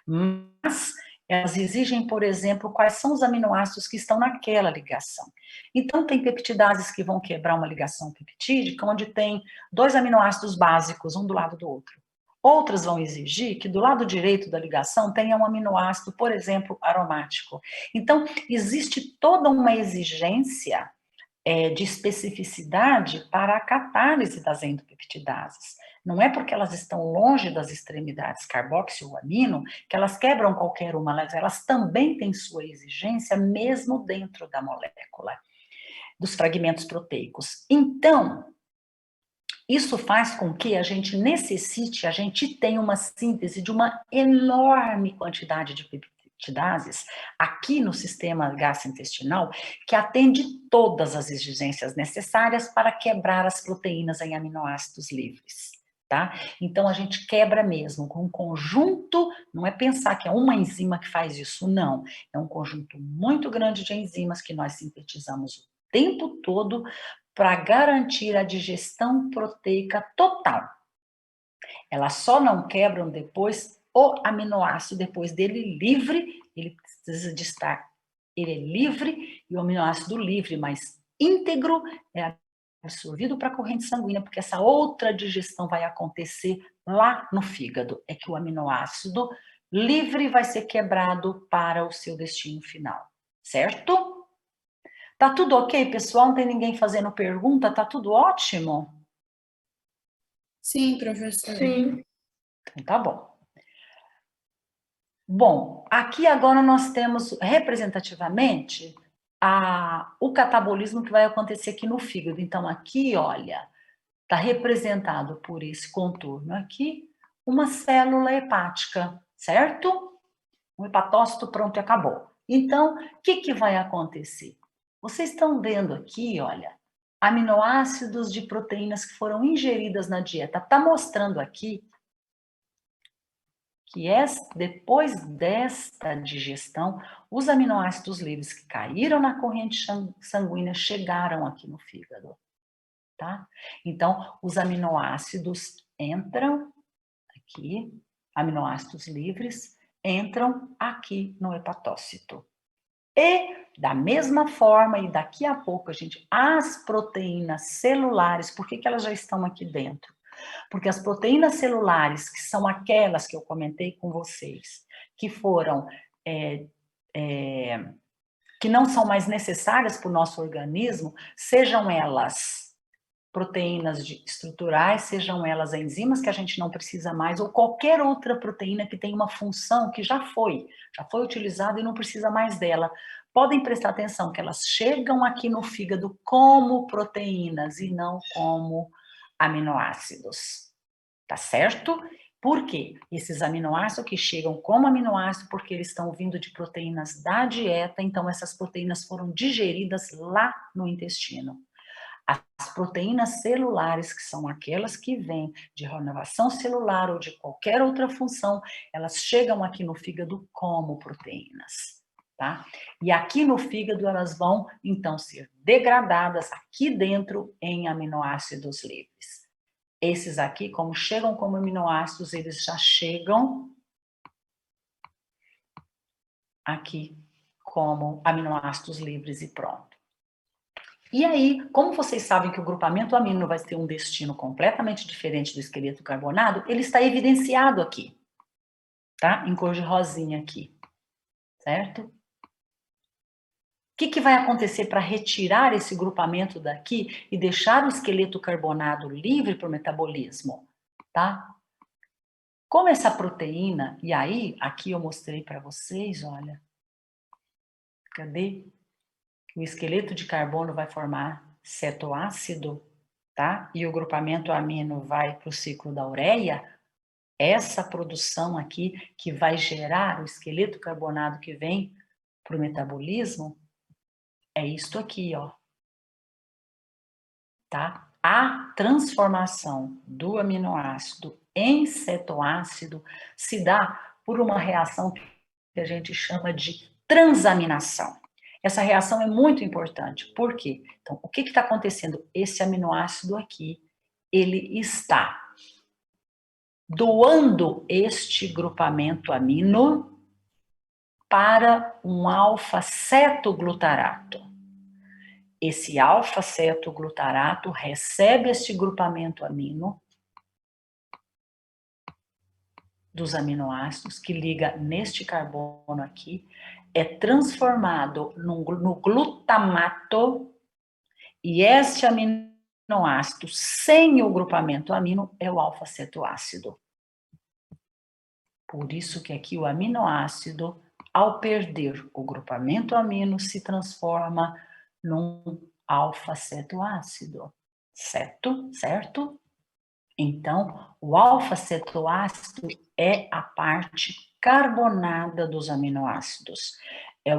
mas elas exigem, por exemplo, quais são os aminoácidos que estão naquela ligação. Então, tem peptidases que vão quebrar uma ligação peptídica, onde tem 2 aminoácidos básicos, um do lado do outro. Outras vão exigir que do lado direito da ligação tenha um aminoácido, por exemplo, aromático. Então, existe toda uma exigência de especificidade para a catálise das endopeptidases. Não é porque elas estão longe das extremidades carboxil ou amino que elas quebram qualquer uma, mas elas também têm sua exigência mesmo dentro da molécula, dos fragmentos proteicos. Então, isso faz com que a gente tenha uma síntese de uma enorme quantidade de peptidases aqui no sistema gastrointestinal que atende todas as exigências necessárias para quebrar as proteínas em aminoácidos livres. Tá? Então, a gente quebra mesmo com um conjunto, não é pensar que é uma enzima que faz isso, não. É um conjunto muito grande de enzimas que nós sintetizamos o tempo todo para garantir a digestão proteica total. Elas só não quebram depois o aminoácido, depois dele livre, ele precisa de estar, ele é livre, e o aminoácido livre, mas íntegro, é absorvido para a corrente sanguínea, porque essa outra digestão vai acontecer lá no fígado, é que o aminoácido livre vai ser quebrado para o seu destino final, certo? Tá tudo ok, pessoal? Não tem ninguém fazendo pergunta? Tá tudo ótimo? Sim, professor. Sim. Então, tá bom. Bom, aqui agora nós temos representativamente o catabolismo que vai acontecer aqui no fígado. Então, aqui, olha, está representado por esse contorno aqui, uma célula hepática, certo? Um hepatócito, pronto, e acabou. Então, o que vai acontecer? Vocês estão vendo aqui, olha, aminoácidos de proteínas que foram ingeridas na dieta. Está mostrando aqui que depois desta digestão, os aminoácidos livres que caíram na corrente sanguínea chegaram aqui no fígado, tá? Então, os aminoácidos entram aqui, aminoácidos livres, entram aqui no hepatócito. E, da mesma forma, e daqui a pouco, as proteínas celulares, por que elas já estão aqui dentro? Porque as proteínas celulares, que são aquelas que eu comentei com vocês, que foram, que não são mais necessárias para o nosso organismo, sejam elas proteínas estruturais, sejam elas enzimas que a gente não precisa mais, ou qualquer outra proteína que tem uma função que já foi utilizada e não precisa mais dela. Podem prestar atenção que elas chegam aqui no fígado como proteínas e não como aminoácidos, tá certo? Por quê? Esses aminoácidos que chegam como aminoácido, porque eles estão vindo de proteínas da dieta, então essas proteínas foram digeridas lá no intestino. As proteínas celulares, que são aquelas que vêm de renovação celular ou de qualquer outra função, elas chegam aqui no fígado como proteínas, tá? E aqui no fígado elas vão, então, ser degradadas aqui dentro em aminoácidos livres. Esses aqui, como chegam como aminoácidos, eles já chegam aqui como aminoácidos livres e pronto. E aí, como vocês sabem que o grupamento amino vai ter um destino completamente diferente do esqueleto carbonado, ele está evidenciado aqui, tá? Em cor de rosinha aqui, certo? O que vai acontecer para retirar esse grupamento daqui e deixar o esqueleto carbonado livre para o metabolismo, tá? Como essa proteína, e aí, aqui eu mostrei para vocês, olha, cadê? O esqueleto de carbono vai formar cetoácido, tá? E o grupamento amino vai para o ciclo da ureia. Essa produção aqui que vai gerar o esqueleto carbonado que vem para o metabolismo é isto aqui, ó. Tá? A transformação do aminoácido em cetoácido se dá por uma reação que a gente chama de transaminação. Essa reação é muito importante. Por quê? Então, o que está acontecendo? Esse aminoácido aqui, ele está doando este grupamento amino para um alfa-cetoglutarato. Esse alfa-cetoglutarato recebe este grupamento amino dos aminoácidos que liga neste carbono aqui, é transformado no glutamato, e este aminoácido sem o grupamento amino é o alfa-cetoácido. Por isso que aqui o aminoácido, ao perder o grupamento amino, se transforma num alfa-cetoácido, certo? Então, o alfa-cetoácido é a parte carbonada dos aminoácidos. É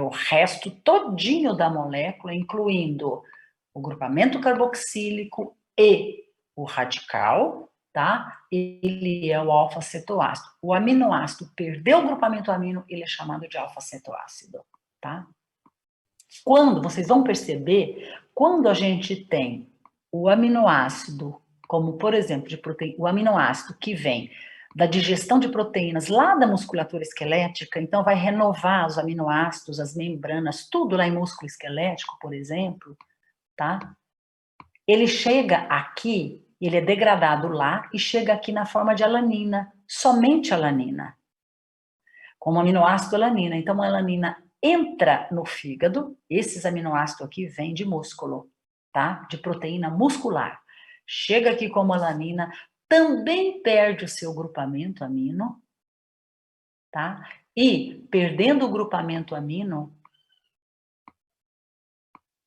o resto todinho da molécula, incluindo o grupamento carboxílico e o radical, tá? Ele é o alfa-cetoácido. O aminoácido perdeu o grupamento amino, ele é chamado de alfa-cetoácido, tá? Vocês vão perceber, quando a gente tem o aminoácido, como por exemplo, o aminoácido que vem da digestão de proteínas lá da musculatura esquelética, então vai renovar os aminoácidos, as membranas, tudo lá em músculo esquelético, por exemplo, tá? Ele chega aqui, ele é degradado lá e chega aqui na forma de alanina, somente alanina, como aminoácido alanina. Então, a alanina entra no fígado, esses aminoácidos aqui vêm de músculo, tá? De proteína muscular. Chega aqui como alanina, também perde o seu grupamento amino, tá? E, perdendo o grupamento amino,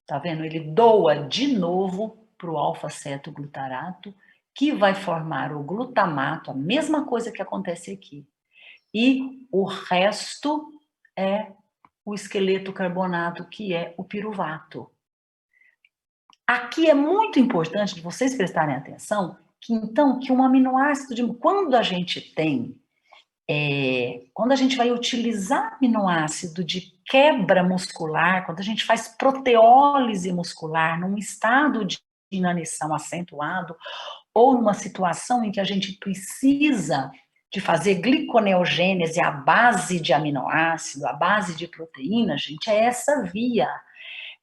tá vendo? Ele doa de novo para o alfa-cetoglutarato, que vai formar o glutamato, a mesma coisa que acontece aqui. E o resto é o esqueleto carbonado, que é o piruvato. Aqui é muito importante de vocês prestarem atenção que, então, que um aminoácido, quando a gente tem quando a gente vai utilizar aminoácido de quebra muscular, quando a gente faz proteólise muscular num estado de inanição acentuado, ou numa situação em que a gente precisa de fazer gliconeogênese à base de aminoácido, à base de proteína, gente, é essa via.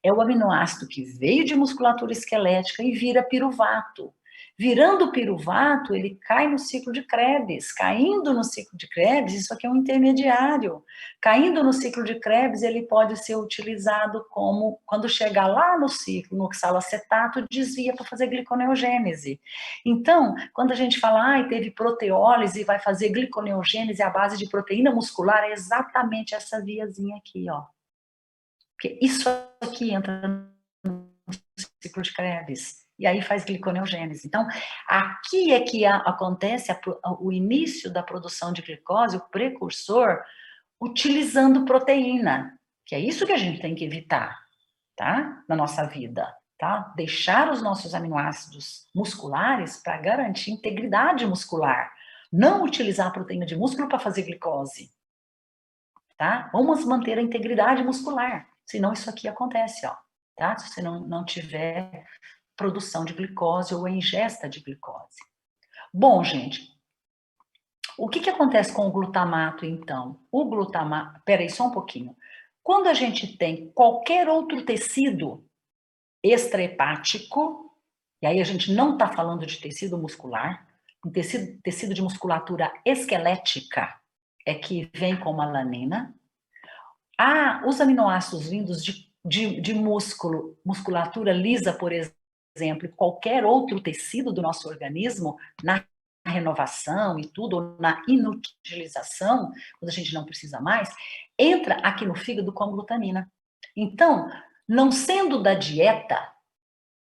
É o aminoácido que veio de musculatura esquelética e vira piruvato. Virando piruvato, ele cai no ciclo de Krebs. Caindo no ciclo de Krebs, isso aqui é um intermediário. Caindo no ciclo de Krebs, ele pode ser utilizado como, quando chegar lá no ciclo, no oxalacetato, desvia para fazer gliconeogênese. Então, quando a gente fala, teve proteólise e vai fazer gliconeogênese à base de proteína muscular, é exatamente essa viazinha aqui, ó. Porque isso aqui entra no ciclo de Krebs. E aí faz gliconeogênese. Então, aqui é que acontece o início da produção de glicose, o precursor, utilizando proteína. Que é isso que a gente tem que evitar, tá? Na nossa vida, tá? Deixar os nossos aminoácidos musculares para garantir integridade muscular. Não utilizar a proteína de músculo para fazer glicose, tá? Vamos manter a integridade muscular. Senão isso aqui acontece, ó, tá? Se você não tiver produção de glicose ou a ingesta de glicose. Bom, gente, o que acontece com o glutamato, então? O glutamato, peraí, só um pouquinho. Quando a gente tem qualquer outro tecido extrahepático, e aí a gente não está falando de tecido muscular, um tecido de musculatura esquelética é que vem com melanina. Os aminoácidos vindos de musculatura lisa, por exemplo, qualquer outro tecido do nosso organismo, na renovação e tudo, ou na inutilização, quando a gente não precisa mais, entra aqui no fígado com glutamina. Então, não sendo da dieta,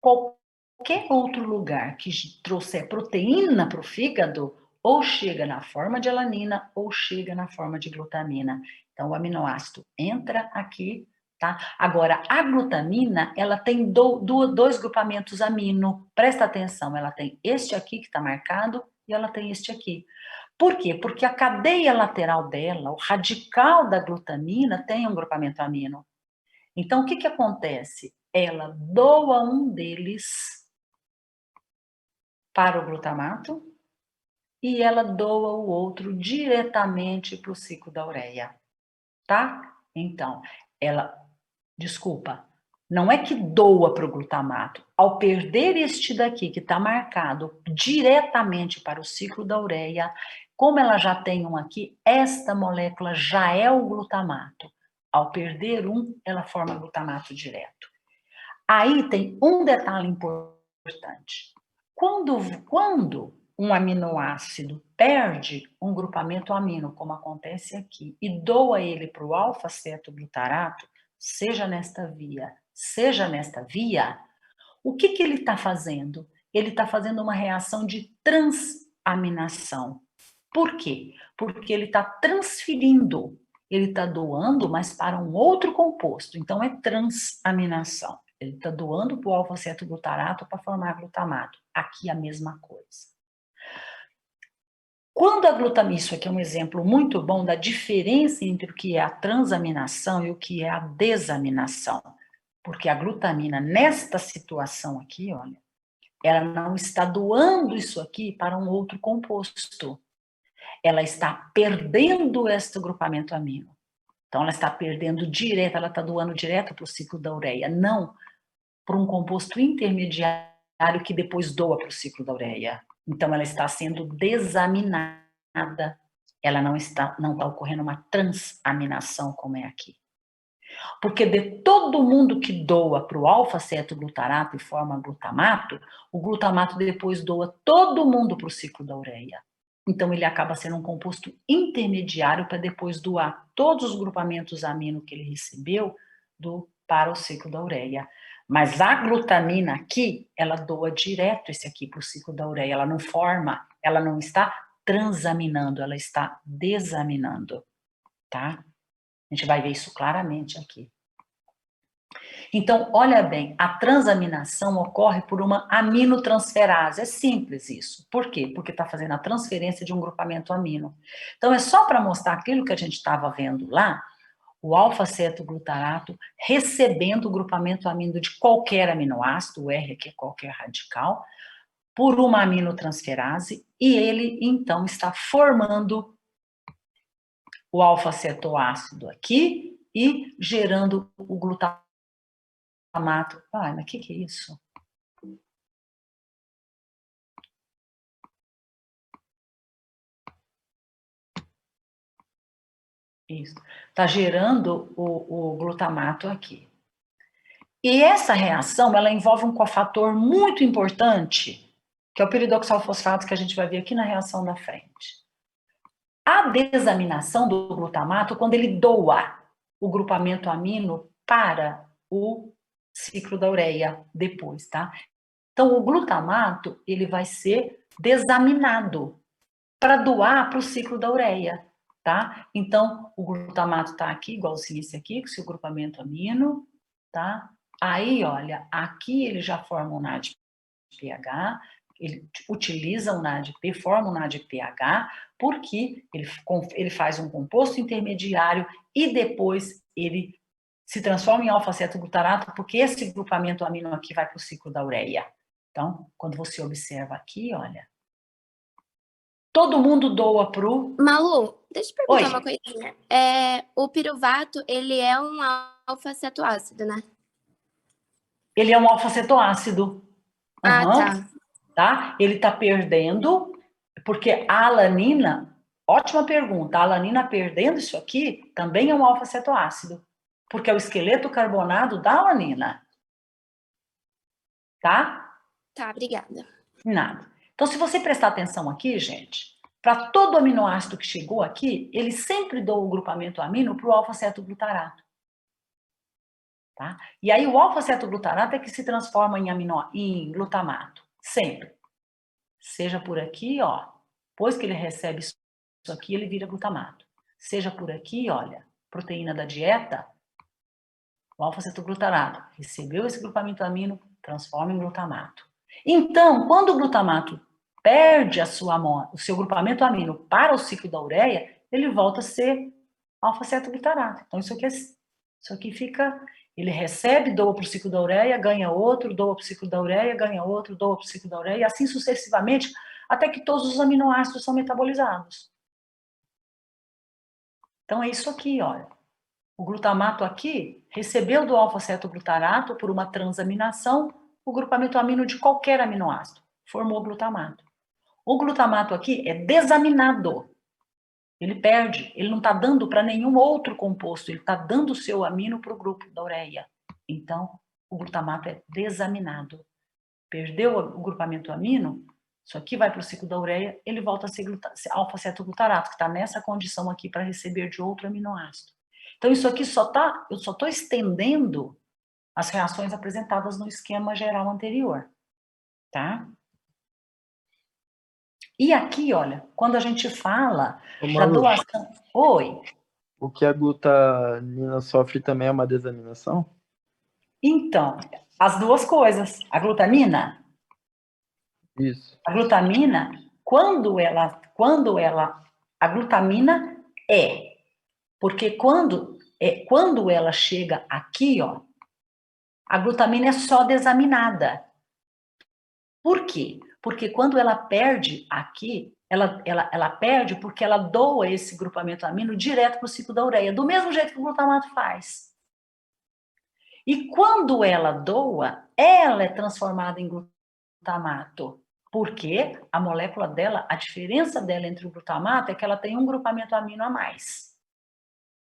qualquer outro lugar que trouxer proteína para o fígado, ou chega na forma de alanina, ou chega na forma de glutamina. Então, o aminoácido entra aqui, tá? Agora, a glutamina, ela tem dois grupamentos amino. Presta atenção, ela tem este aqui que está marcado e ela tem este aqui. Por quê? Porque a cadeia lateral dela, o radical da glutamina, tem um grupamento amino. Então, o que acontece? Ela doa um deles para o glutamato e ela doa o outro diretamente para o ciclo da ureia, tá? Então, não é que doa para o glutamato. Ao perder este daqui, que está marcado diretamente para o ciclo da ureia, como ela já tem um aqui, esta molécula já é o glutamato. Ao perder um, ela forma glutamato direto. Aí tem um detalhe importante. Quando um aminoácido perde um grupamento amino, como acontece aqui, e doa ele para o alfa-cetoglutarato, seja nesta via, seja nesta via, o que ele está fazendo? Ele está fazendo uma reação de transaminação. Por quê? Porque ele está transferindo, ele está doando, mas para um outro composto. Então, é transaminação. Ele está doando para o alfa-cetoglutarato para formar glutamato. Aqui a mesma coisa. Quando a glutamina, isso aqui é um exemplo muito bom da diferença entre o que é a transaminação e o que é a desaminação. Porque a glutamina, nesta situação aqui, olha, ela não está doando isso aqui para um outro composto. Ela está perdendo este grupamento amino. Então, ela está perdendo direto, ela está doando direto para o ciclo da ureia, não para um composto intermediário que depois doa para o ciclo da ureia. Então, ela está sendo desaminada. Ela não está ocorrendo uma transaminação como é aqui. Porque de todo mundo que doa para o alfa-cetoglutarato e forma glutamato, o glutamato depois doa todo mundo para o ciclo da ureia. Então, ele acaba sendo um composto intermediário para depois doar todos os grupamentos amino que ele recebeu para o ciclo da ureia. Mas a glutamina aqui, ela doa direto esse aqui para o ciclo da ureia. Ela não forma, ela não está transaminando, ela está desaminando, tá? A gente vai ver isso claramente aqui. Então, olha bem, a transaminação ocorre por uma aminotransferase. É simples isso. Por quê? Porque está fazendo a transferência de um grupamento amino. Então, é só para mostrar aquilo que a gente estava vendo lá, o alfa-cetoglutarato recebendo o grupamento amino de qualquer aminoácido, o R aqui é qualquer radical, por uma aminotransferase, e ele, então, está formando o alfa-cetoácido aqui e gerando o glutamato. Ai, mas o que é isso? Isso. Está gerando o glutamato aqui. E essa reação, ela envolve um cofator muito importante, que é o piridoxal fosfato, que a gente vai ver aqui na reação da frente. A desaminação do glutamato, quando ele doa o grupamento amino para o ciclo da ureia depois, tá? Então, o glutamato, ele vai ser desaminado para doar para o ciclo da ureia, tá? Então, o glutamato está aqui, igualzinho esse aqui, com seu grupamento amino, tá? Aí, olha, aqui ele já forma um NADPH, ele utiliza o NADP, forma um NADPH, porque ele faz um composto intermediário e depois ele se transforma em alfa-cetoglutarato, porque esse grupamento amino aqui vai para o ciclo da ureia. Então, quando você observa aqui, olha, todo mundo doa pro... Malu, deixa eu perguntar Oi. uma coisinha. O piruvato, ele é um alfa-cetoácido, né? Ele é um alfa-cetoácido. Ah, tá. Tá? Ele está perdendo, porque a alanina, ótima pergunta, a alanina perdendo isso aqui também é um alfa-cetoácido, porque é o esqueleto carbonado da alanina. Tá? Tá, obrigada. Nada. Então, se você prestar atenção aqui, gente, para todo aminoácido que chegou aqui, ele sempre doa o grupamento amino para o alfa-cetoglutarato. Tá? E aí o alfa-cetoglutarato é que se transforma em glutamato, sempre. Seja por aqui, ó, depois que ele recebe isso aqui, ele vira glutamato. Seja por aqui, olha, proteína da dieta, o alfa-cetoglutarato recebeu esse grupamento amino, transforma em glutamato. Então, quando o glutamato perde o seu grupamento amino para o ciclo da ureia, ele volta a ser alfa-cetoglutarato. Então, isso aqui fica... Ele recebe, doa para o ciclo da ureia, ganha outro, doa para o ciclo da ureia, ganha outro, doa para o ciclo da ureia, e assim sucessivamente, até que todos os aminoácidos são metabolizados. Então, é isso aqui, olha. O glutamato aqui recebeu do alfa-cetoglutarato, por uma transaminação, o grupamento amino de qualquer aminoácido. Formou glutamato. O glutamato aqui é desaminado. Ele perde, ele não está dando para nenhum outro composto, ele está dando o seu amino para o grupo da ureia. Então, o glutamato é desaminado. Perdeu o grupamento amino, isso aqui vai para o ciclo da ureia, ele volta a ser alfa-cetoglutarato, que está nessa condição aqui para receber de outro aminoácido. Então, isso aqui eu só estou estendendo as reações apresentadas no esquema geral anterior, tá? E aqui, olha, quando a gente fala da doação... Oi. O que a glutamina sofre também é uma desaminação? Então, as duas coisas. A glutamina... Isso. A glutamina, a glutamina porque quando ela chega aqui, ó, a glutamina é só desaminada. Por quê? Porque quando ela perde aqui, ela perde porque ela doa esse grupamento amino direto para o ciclo da ureia, do mesmo jeito que o glutamato faz. E quando ela doa, ela é transformada em glutamato. Porque a molécula dela, a diferença dela entre o glutamato é que ela tem um grupamento amino a mais.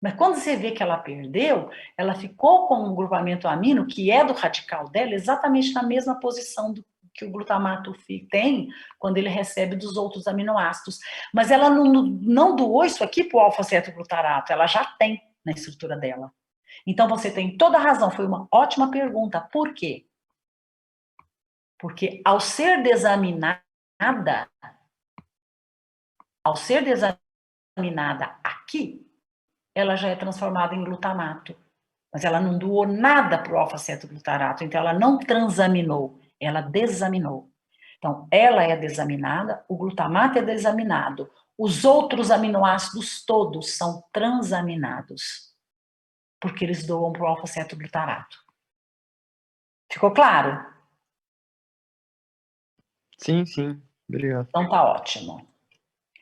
Mas quando você vê que ela perdeu, ela ficou com um grupamento amino que é do radical dela exatamente na mesma posição que o glutamato tem quando ele recebe dos outros aminoácidos. Mas ela não doou isso aqui para o alfa-cetoglutarato, ela já tem na estrutura dela. Então você tem toda a razão, foi uma ótima pergunta. Por quê? Porque ao ser desaminada aqui, ela já é transformada em glutamato. mas ela não doou nada para o alfa-cetoglutarato, então ela não transaminou, ela desaminou. Então, ela é desaminada, o glutamato é desaminado, os outros aminoácidos todos são transaminados, porque eles doam para o alfa-cetoglutarato. Ficou claro? Sim, sim. Obrigado. Então tá ótimo.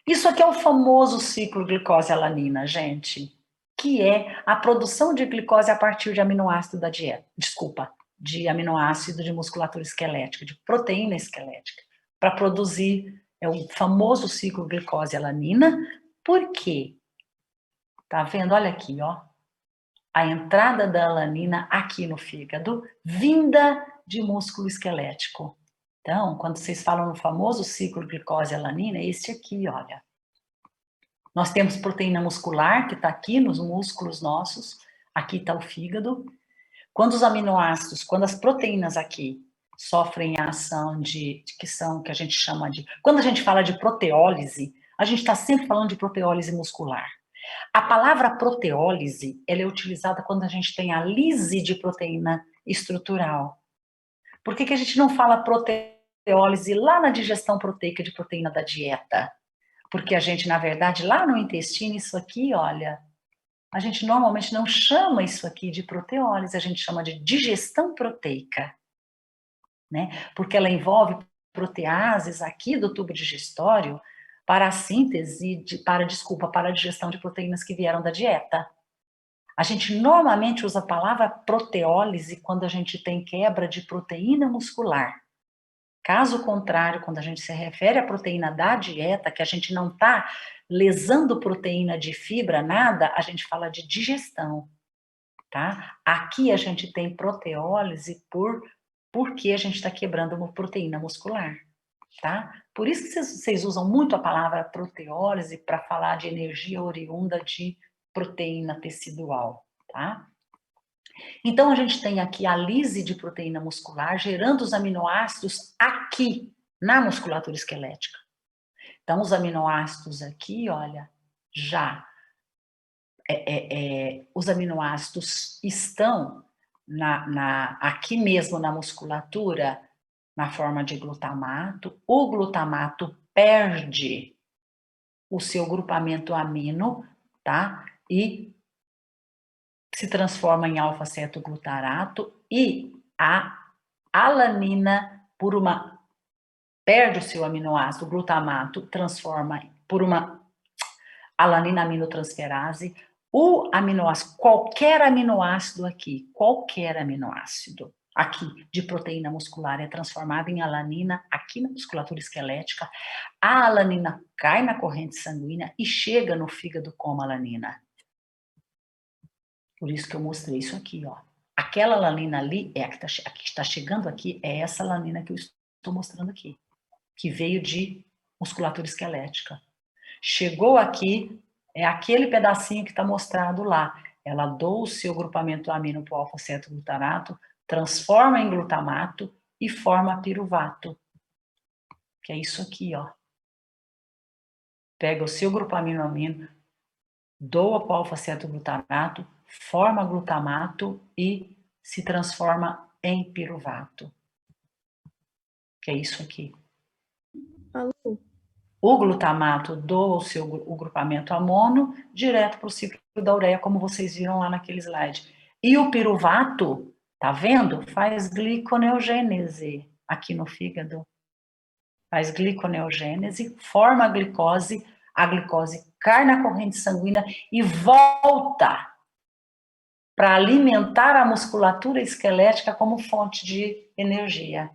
Isso aqui é o famoso ciclo glicose-alanina, gente, que é a produção de glicose a partir de aminoácido da dieta. Desculpa, de aminoácido de musculatura esquelética, de proteína esquelética, para produzir o famoso ciclo glicose-alanina. Por quê? Tá vendo? Olha aqui, ó. A entrada da alanina aqui no fígado, vinda de músculo esquelético. Então, quando vocês falam no famoso ciclo glicose-alanina, é esse aqui, olha. Nós temos proteína muscular, que está aqui nos músculos nossos, aqui está o fígado. Quando os aminoácidos, quando as proteínas aqui sofrem a ação que a gente chama de... Quando a gente fala de proteólise, a gente está sempre falando de proteólise muscular. A palavra proteólise, ela é utilizada quando a gente tem a lise de proteína estrutural. Por que a gente não fala proteólise lá na digestão proteica de proteína da dieta? Porque a gente, na verdade, lá no intestino, isso aqui, olha, a gente normalmente não chama isso aqui de proteólise, a gente chama de digestão proteica, né? Porque ela envolve proteases aqui do tubo digestório para a síntese, para a digestão de proteínas que vieram da dieta. A gente normalmente usa a palavra proteólise quando a gente tem quebra de proteína muscular. Caso contrário, quando a gente se refere à proteína da dieta, que a gente não está lesando proteína de fibra, nada, a gente fala de digestão, tá? Aqui a gente tem proteólise porque a gente está quebrando uma proteína muscular, tá? Por isso que vocês usam muito a palavra proteólise para falar de energia oriunda de proteína tecidual, tá? Então, a gente tem aqui a lise de proteína muscular gerando os aminoácidos aqui, na musculatura esquelética. Então, os aminoácidos aqui, olha, já, os aminoácidos estão aqui mesmo na musculatura, na forma de glutamato. O glutamato perde o seu grupamento amino, tá? E se transforma em alfa-cetoglutarato e a alanina perde o seu aminoácido, o glutamato, transforma por uma alanina aminotransferase. O aminoácido, qualquer aminoácido aqui de proteína muscular é transformado em alanina aqui na musculatura esquelética. A alanina cai na corrente sanguínea e chega no fígado como alanina. Por isso que eu mostrei isso aqui, ó. Aquela alanina ali, a que está chegando aqui, é essa alanina que eu estou mostrando aqui, que veio de musculatura esquelética. Chegou aqui, é aquele pedacinho que está mostrado lá. Ela doa o seu grupamento amino para o alfa-cetoglutarato, transforma em glutamato e forma piruvato, que é isso aqui, ó. Pega o seu grupamento amino, doa para o alfa-cetoglutarato, forma glutamato e se transforma em piruvato. Que é isso aqui. Alô? O glutamato doa o grupamento amono direto para o ciclo da ureia, como vocês viram lá naquele slide. E o piruvato, tá vendo? Faz gliconeogênese aqui no fígado. Faz gliconeogênese, forma a glicose cai na corrente sanguínea e volta para alimentar a musculatura esquelética como fonte de energia.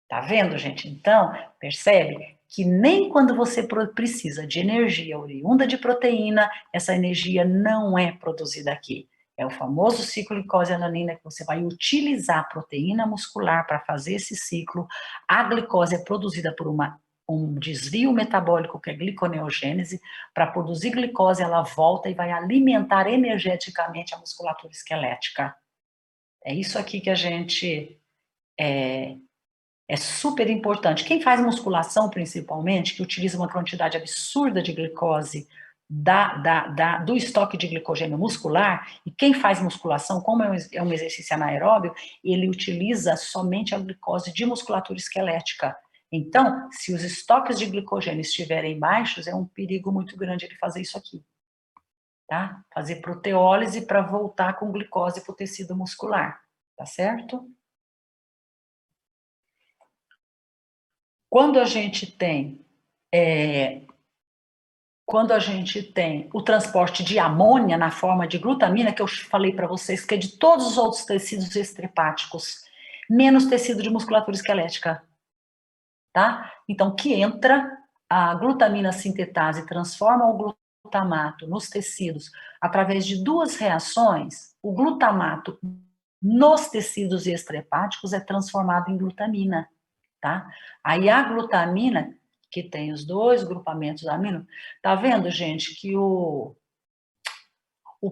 Tá vendo, gente? Então, percebe que nem quando você precisa de energia oriunda de proteína, essa energia não é produzida aqui. É o famoso ciclo glicose-alanina que você vai utilizar a proteína muscular para fazer esse ciclo. A glicose é produzida por um desvio metabólico, que é gliconeogênese. Para produzir glicose, ela volta e vai alimentar energeticamente a musculatura esquelética. É isso aqui que a gente... É super importante. Quem faz musculação, principalmente, que utiliza uma quantidade absurda de glicose do estoque de glicogênio muscular, e quem faz musculação, como é um exercício anaeróbio, ele utiliza somente a glicose de musculatura esquelética. Então, se os estoques de glicogênio estiverem baixos, é um perigo muito grande ele fazer isso aqui, tá? Fazer proteólise para voltar com glicose para o tecido muscular, tá certo? Quando a gente tem o transporte de amônia na forma de glutamina, que eu falei para vocês, que é de todos os outros tecidos extrahepáticos, menos tecido de musculatura esquelética, tá? Então, que entra a glutamina sintetase, transforma o glutamato nos tecidos através de duas reações. O glutamato nos tecidos extrahepáticos é transformado em glutamina, tá? Aí a glutamina, que tem os dois grupamentos amino, tá vendo, gente, que o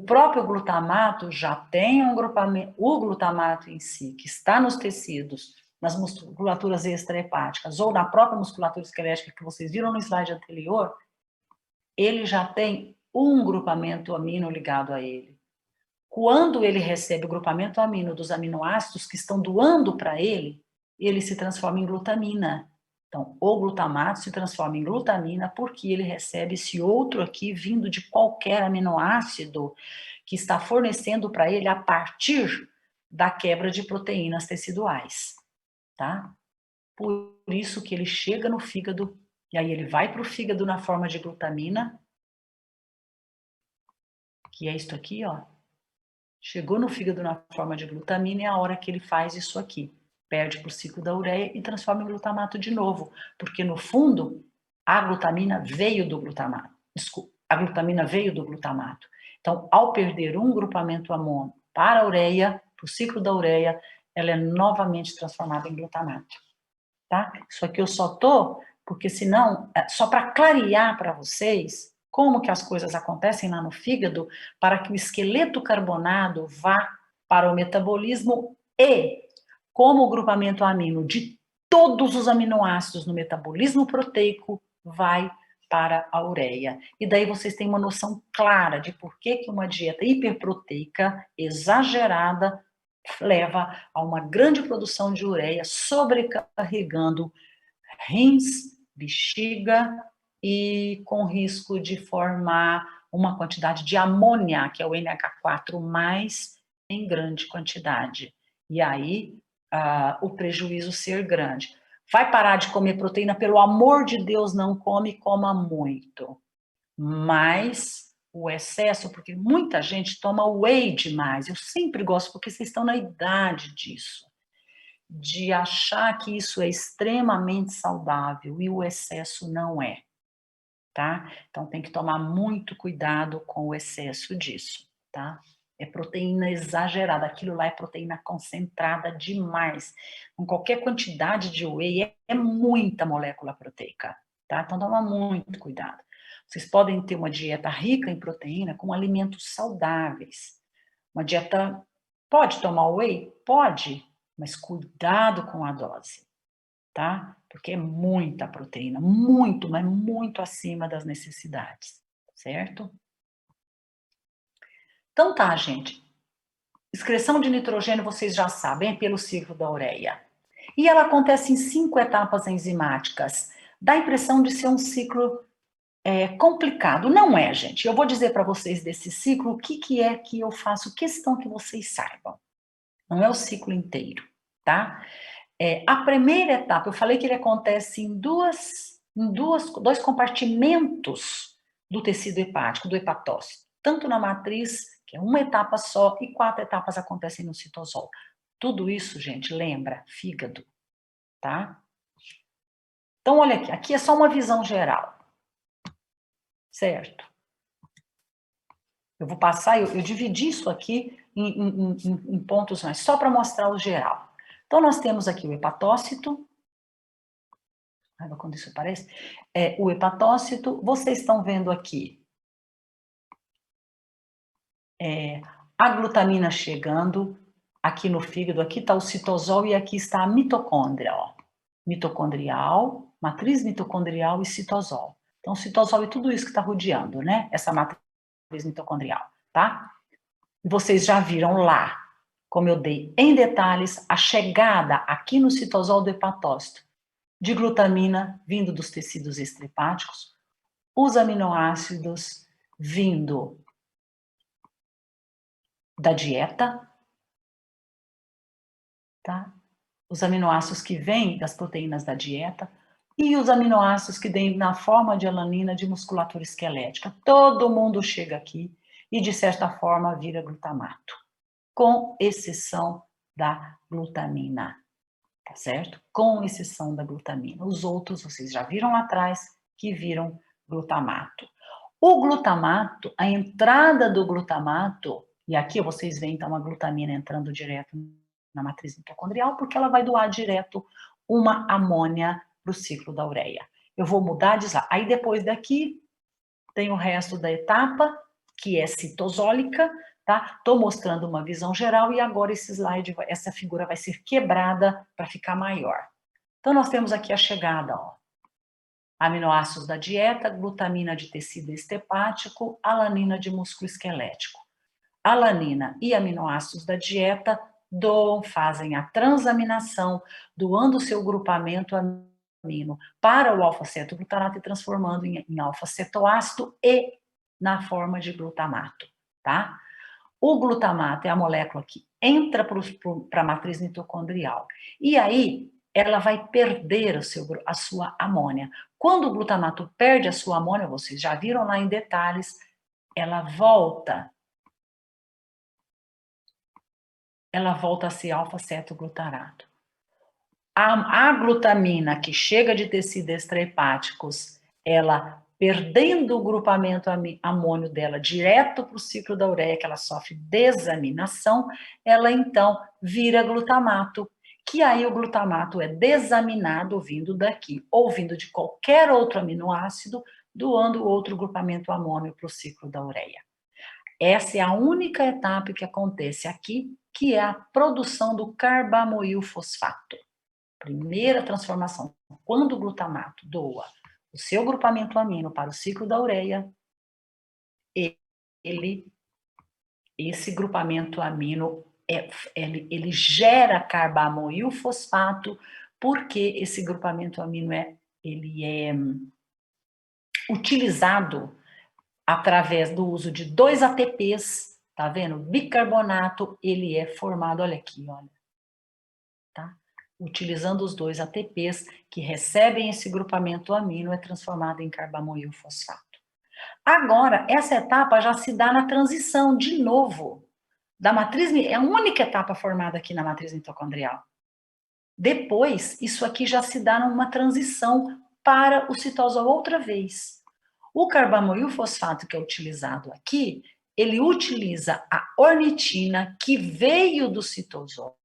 próprio glutamato já tem um grupamento, o glutamato em si, que está nos tecidos, nas musculaturas extrahepáticas, ou na própria musculatura esquelética que vocês viram no slide anterior, ele já tem um grupamento amino ligado a ele. Quando ele recebe o grupamento amino dos aminoácidos que estão doando para ele, ele se transforma em glutamina. Então, o glutamato se transforma em glutamina porque ele recebe esse outro aqui vindo de qualquer aminoácido que está fornecendo para ele a partir da quebra de proteínas teciduais, tá? Por isso que ele chega no fígado, e aí ele vai para o fígado na forma de glutamina, que é isto aqui, ó. Chegou no fígado na forma de glutamina, é a hora que ele faz isso aqui. Perde para o ciclo da ureia e transforma em glutamato de novo. Porque, no fundo, a glutamina veio do glutamato. Desculpa, a glutamina veio do glutamato. Então, ao perder um grupamento amônio para a ureia, para o ciclo da ureia, ela é novamente transformada em glutamato. Tá? Isso aqui eu só tô, porque senão, só para clarear para vocês como que as coisas acontecem lá no fígado, para que o esqueleto carbonado vá para o metabolismo e, como o grupamento amino de todos os aminoácidos no metabolismo proteico, vai para a ureia. E daí vocês têm uma noção clara de por que uma dieta hiperproteica exagerada leva a uma grande produção de ureia, sobrecarregando rins, bexiga e com risco de formar uma quantidade de amônia, que é o NH4+, em grande quantidade. E aí, o prejuízo ser grande. Vai parar de comer proteína? Pelo amor de Deus, não come, coma muito. Mas o excesso, porque muita gente toma whey demais. Eu sempre gosto, porque vocês estão na idade disso, de achar que isso é extremamente saudável, e o excesso não é, tá? Então tem que tomar muito cuidado com o excesso disso, tá? É proteína exagerada, aquilo lá é proteína concentrada demais. Com qualquer quantidade de whey, é muita molécula proteica, tá? Então toma muito cuidado. Vocês podem ter uma dieta rica em proteína com alimentos saudáveis. Uma dieta, pode tomar whey? Pode, mas cuidado com a dose, tá? Porque é muita proteína, muito, mas muito acima das necessidades, certo? Então tá, gente. Excreção de nitrogênio, vocês já sabem, é pelo ciclo da ureia. E ela acontece em 5 etapas enzimáticas. Dá a impressão de ser um ciclo complicado. Não é, gente. Eu vou dizer para vocês desse ciclo o que é que eu faço questão que vocês saibam. Não é o ciclo inteiro, tá? A primeira etapa, eu falei que ele acontece em dois compartimentos do tecido hepático, do hepatócito. Tanto na matriz, que é uma etapa só, e 4 etapas acontecem no citosol. Tudo isso, gente, lembra, fígado, tá? Então, olha aqui, aqui é só uma visão geral, certo? Eu vou passar, eu dividi isso aqui em pontos mais, só para mostrar o geral. Então, nós temos aqui o hepatócito. Quando isso aparece. O hepatócito, vocês estão vendo aqui a glutamina chegando aqui no fígado, aqui está o citosol e aqui está a mitocôndria, ó. Mitocondrial, matriz mitocondrial e citosol. Então, o citosol é tudo isso que está rodeando, né? Essa matriz mitocondrial, tá? E vocês já viram lá, como eu dei em detalhes, a chegada aqui no citosol do hepatócito de glutamina vindo dos tecidos extrahepáticos, os aminoácidos vindo da dieta, tá? Os aminoácidos que vêm das proteínas da dieta e os aminoácidos que vêm na forma de alanina de musculatura esquelética. Todo mundo chega aqui e, de certa forma, vira glutamato, com exceção da glutamina, tá certo? Com exceção da glutamina. Os outros, vocês já viram lá atrás, que viram glutamato. O glutamato, a entrada do glutamato, e aqui vocês veem então a glutamina entrando direto na matriz mitocondrial, porque ela vai doar direto uma amônia para o ciclo da ureia. Eu vou mudar de slide. Aí depois daqui tem o resto da etapa, que é citosólica, tá? Estou mostrando uma visão geral e agora esse slide, essa figura vai ser quebrada para ficar maior. Então nós temos aqui a chegada, ó. Aminoácidos da dieta, glutamina de tecido extrahepático, alanina de músculo esquelético. Alanina e aminoácidos da dieta fazem a transaminação, doando o seu grupamento amino para o alfa-cetoglutarato e transformando em alfa-cetoácido e na forma de glutamato, tá? O glutamato é a molécula que entra para a matriz mitocondrial. E aí, ela vai perder a sua amônia. Quando o glutamato perde a sua amônia, vocês já viram lá em detalhes, ela volta a ser alfa-cetoglutarato. A glutamina que chega de tecidos extrahepáticos, ela perdendo o grupamento amônio dela direto para o ciclo da ureia, que ela sofre desaminação, ela então vira glutamato, que aí o glutamato é desaminado vindo daqui, ou vindo de qualquer outro aminoácido, doando outro grupamento amônio para o ciclo da ureia. Essa é a única etapa que acontece aqui, que é a produção do carbamoil fosfato. Primeira transformação, quando o glutamato doa o seu grupamento amino para o ciclo da ureia, esse grupamento amino, ele gera carbamoil fosfato, porque esse grupamento amino ele é utilizado através do uso de 2 ATPs, tá vendo? Bicarbonato, ele é formado, olha aqui, olha, tá? Utilizando os 2 ATPs que recebem esse grupamento amino, é transformado em carbamoil fosfato. Agora, essa etapa já se dá na transição, de novo, da matriz, é a única etapa formada aqui na matriz mitocondrial. Depois, isso aqui já se dá numa transição para o citosol outra vez. O carbamoil fosfato que é utilizado aqui, ele utiliza a ornitina que veio do citosol,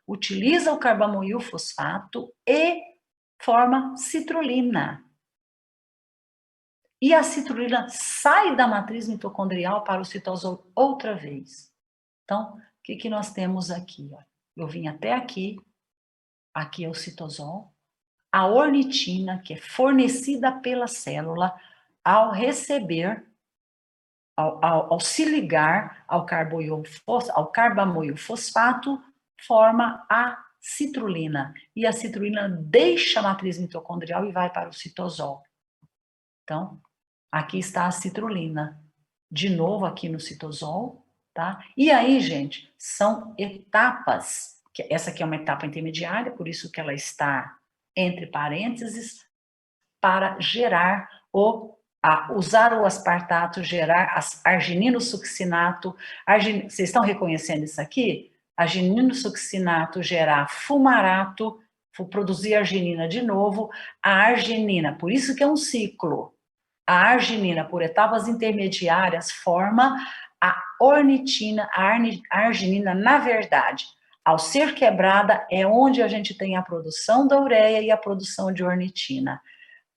utiliza o carbamoil fosfato e forma citrulina. E a citrulina sai da matriz mitocondrial para o citosol outra vez. Então, o que nós temos aqui? Eu vim até aqui, aqui é o citosol, a ornitina, que é fornecida pela célula, ao receber, ao se ligar ao carbamoil fosfato, forma a citrulina. E a citrulina deixa a matriz mitocondrial e vai para o citosol. Então, aqui está a citrulina. De novo aqui no citosol, tá? E aí, gente, são etapas. Essa aqui é uma etapa intermediária, por isso que ela está entre parênteses, para gerar usar o aspartato, gerar arginino-succinato. Vocês estão reconhecendo isso aqui? Arginino-succinato gerar fumarato, produzir arginina de novo. A arginina, por isso que é um ciclo. A arginina, por etapas intermediárias, forma a ornitina, a arginina, na verdade, ao ser quebrada, é onde a gente tem a produção da ureia e a produção de ornitina.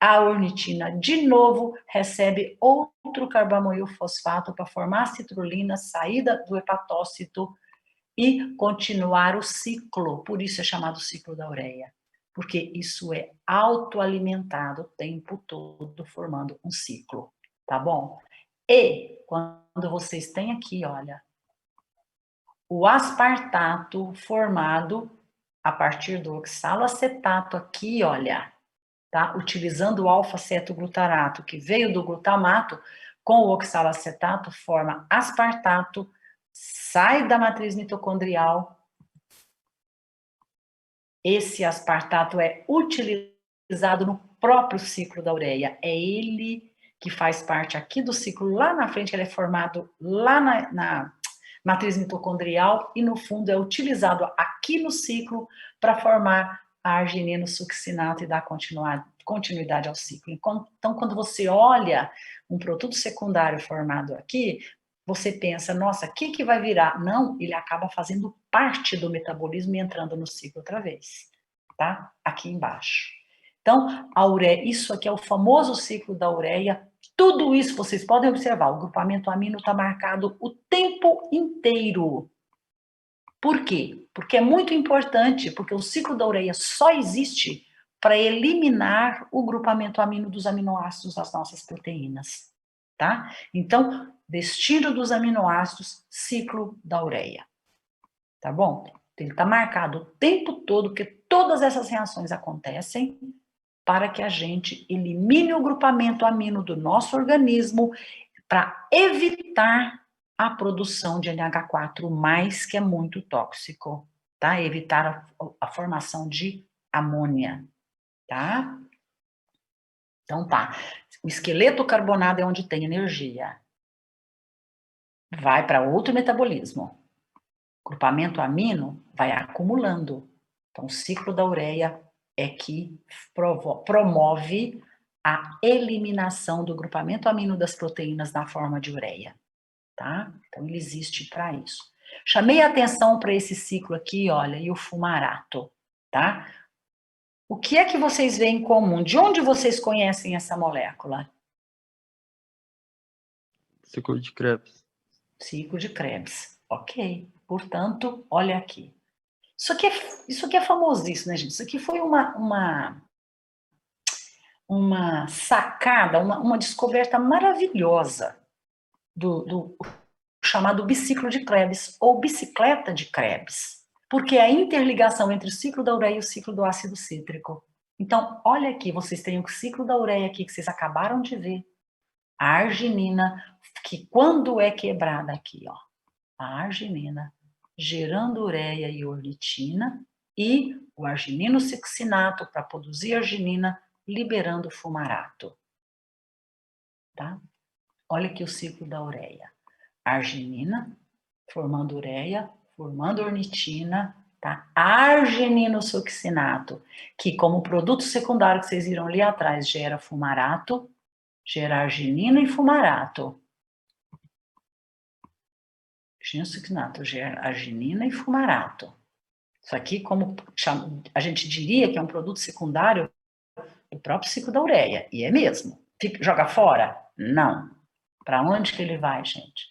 A ornitina, de novo, recebe outro carbamoil fosfato para formar a citrulina, saída do hepatócito e continuar o ciclo. Por isso é chamado ciclo da ureia. porque isso é autoalimentado o tempo todo, formando um ciclo, tá bom? E quando vocês têm aqui, olha, o aspartato formado a partir do oxalacetato aqui, olha, tá? Utilizando o alfa-cetoglutarato, que veio do glutamato, com o oxalacetato, forma aspartato, sai da matriz mitocondrial. Esse aspartato é utilizado no próprio ciclo da ureia. É ele que faz parte aqui do ciclo, lá na frente ele é formado lá na matriz mitocondrial e no fundo é utilizado aqui no ciclo para formar a arginina succinato e dar continuidade ao ciclo. Então, quando você olha um produto secundário formado aqui, você pensa, nossa, o que vai virar? Não, ele acaba fazendo parte do metabolismo e entrando no ciclo outra vez, tá? Aqui embaixo. Então, a ureia, isso aqui é o famoso ciclo da ureia. Tudo isso vocês podem observar, o grupamento amino está marcado o tempo inteiro. Por quê? Porque é muito importante, porque o ciclo da ureia só existe para eliminar o grupamento amino dos aminoácidos das nossas proteínas, tá? Então, destino dos aminoácidos, ciclo da ureia, tá bom? Ele está marcado o tempo todo, porque todas essas reações acontecem para que a gente elimine o grupamento amino do nosso organismo para evitar a produção de NH4+, que é muito tóxico, tá? Evitar a formação de amônia, tá? Então tá, o esqueleto carbonado é onde tem energia. Vai para outro metabolismo. Grupamento amino vai acumulando. Então o ciclo da ureia é que promove a eliminação do grupamento amino das proteínas na forma de ureia, tá? Então ele existe para isso. Chamei a atenção para esse ciclo aqui, olha, e o fumarato, tá? O que é que vocês veem em comum? De onde vocês conhecem essa molécula? Ciclo de Krebs. Ciclo de Krebs, ok. Portanto, olha aqui. Isso aqui é famosíssimo, né, gente? Isso aqui foi uma sacada, uma descoberta maravilhosa do chamado biciclo de Krebs, ou bicicleta de Krebs, porque é a interligação entre o ciclo da ureia e o ciclo do ácido cítrico. Então, olha aqui, vocês têm o ciclo da ureia aqui, que vocês acabaram de ver, a arginina, que quando é quebrada aqui, ó, a arginina, gerando ureia e ornitina, e o arginino succinato para produzir arginina, liberando fumarato. Tá? Olha aqui o ciclo da ureia. Arginina, formando ureia, formando ornitina, tá? Arginino succinato, que como produto secundário que vocês viram ali atrás, gera fumarato, gera arginina e fumarato. Arginino succinato gera arginina e fumarato. Isso aqui, como a gente diria que é um produto secundário do próprio ciclo da ureia, e é mesmo. Joga fora? Não. Para onde que ele vai, gente?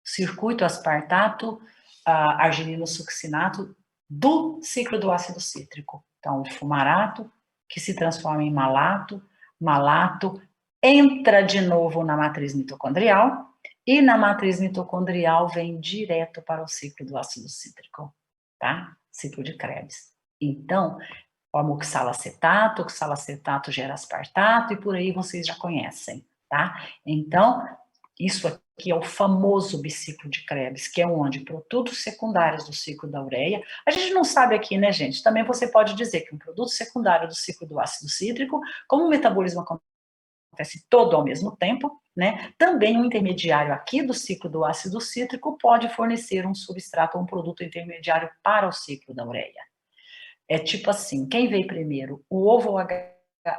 Circuito aspartato, arginino succinato do ciclo do ácido cítrico. Então, o fumarato, que se transforma em malato, malato entra de novo na matriz mitocondrial, e na matriz mitocondrial vem direto para o ciclo do ácido cítrico, tá? Ciclo de Krebs. Então, forma oxalacetato gera aspartato, e por aí vocês já conhecem, tá? Então, isso aqui é o famoso biciclo de Krebs, que é onde produtos secundários do ciclo da ureia, a gente não sabe aqui, né, gente? Também você pode dizer que um produto secundário do ciclo do ácido cítrico, como o metabolismo acontece todo ao mesmo tempo, né? Também um intermediário aqui do ciclo do ácido cítrico pode fornecer um substrato ou um produto intermediário para o ciclo da ureia. É tipo assim, quem veio primeiro, o ovo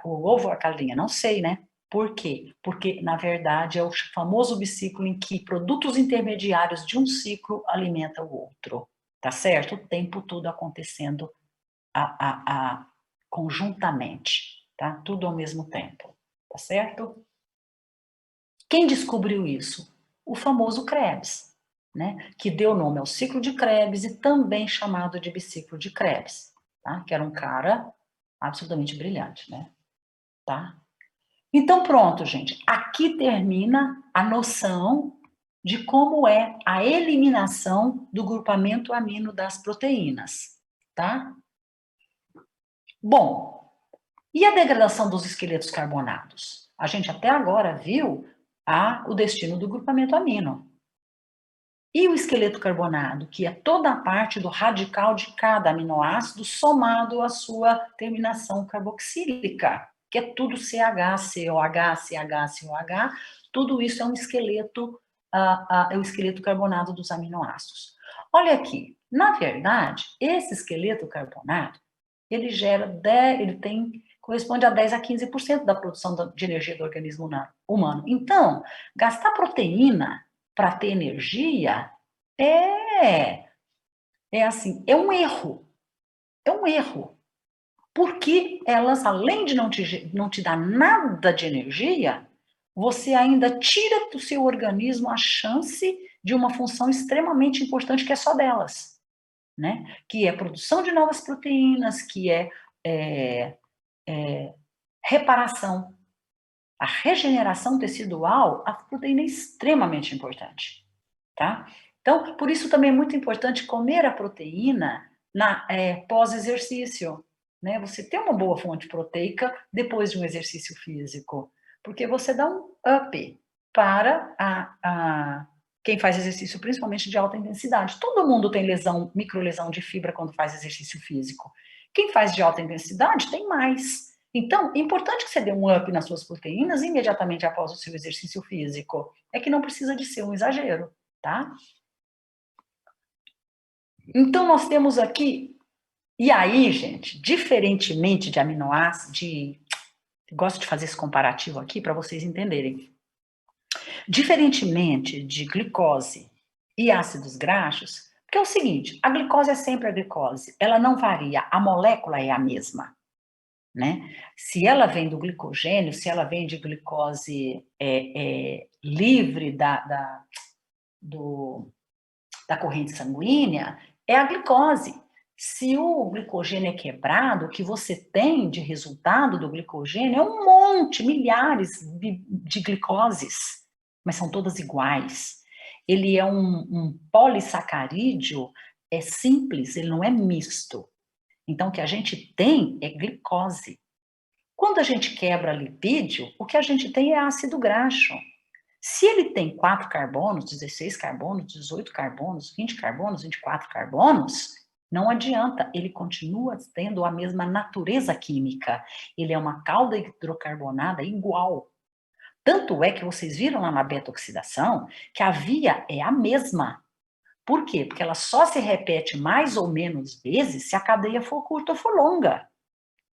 ou a galinha? Não sei, né? Por quê? Porque, na verdade, é o famoso biciclo em que produtos intermediários de um ciclo alimentam o outro, tá certo? O tempo todo acontecendo conjuntamente, tá? Tudo ao mesmo tempo, tá certo? Quem descobriu isso? O famoso Krebs, né? Que deu nome ao ciclo de Krebs e também chamado de biciclo de Krebs, tá? Que era um cara absolutamente brilhante, né? Tá? Então, pronto, gente. Aqui termina a noção de como é a eliminação do grupamento amino das proteínas, tá? Bom, e a degradação dos esqueletos carbonados? A gente até agora viu o destino do grupamento amino. E o esqueleto carbonado, que é toda a parte do radical de cada aminoácido somado à sua terminação carboxílica, que é tudo CH, COH, CH, COH, tudo isso é um esqueleto, é o esqueleto carbonado dos aminoácidos. Olha aqui, na verdade, esse esqueleto carbonado, ele corresponde a 10 a 15% da produção de energia do organismo humano. Então, gastar proteína para ter energia é assim, é um erro. É um erro. Porque elas, além de não te dar nada de energia, você ainda tira do seu organismo a chance de uma função extremamente importante que é só delas, né? Que é a produção de novas proteínas, que é reparação. A regeneração tecidual, a proteína é extremamente importante, tá? Então, por isso também é muito importante comer a proteína pós-exercício, né? Você ter uma boa fonte proteica depois de um exercício físico, porque você dá um up para quem faz exercício, principalmente de alta intensidade. Todo mundo tem microlesão de fibra quando faz exercício físico. Quem faz de alta intensidade tem mais. Então, é importante que você dê um up nas suas proteínas imediatamente após o seu exercício físico. É que não precisa de ser um exagero, tá? Então, nós temos aqui... E aí, gente, diferentemente de aminoácidos, gosto de fazer esse comparativo aqui para vocês entenderem. Diferentemente de glicose e ácidos graxos, porque é o seguinte, a glicose é sempre a glicose, ela não varia, a molécula é a mesma. Né? Se ela vem do glicogênio, se ela vem de glicose livre da corrente sanguínea, é a glicose. Se o glicogênio é quebrado, o que você tem de resultado do glicogênio é um monte, milhares de glicoses, mas são todas iguais. Ele é um polissacarídeo, é simples, ele não é misto. Então, o que a gente tem é glicose. Quando a gente quebra lipídio, o que a gente tem é ácido graxo. Se ele tem 4 carbonos, 16 carbonos, 18 carbonos, 20 carbonos, 24 carbonos, não adianta, ele continua tendo a mesma natureza química. Ele é uma calda hidrocarbonada igual. Tanto é que vocês viram lá na beta-oxidação que a via é a mesma. Por quê? Porque ela só se repete mais ou menos vezes se a cadeia for curta ou for longa,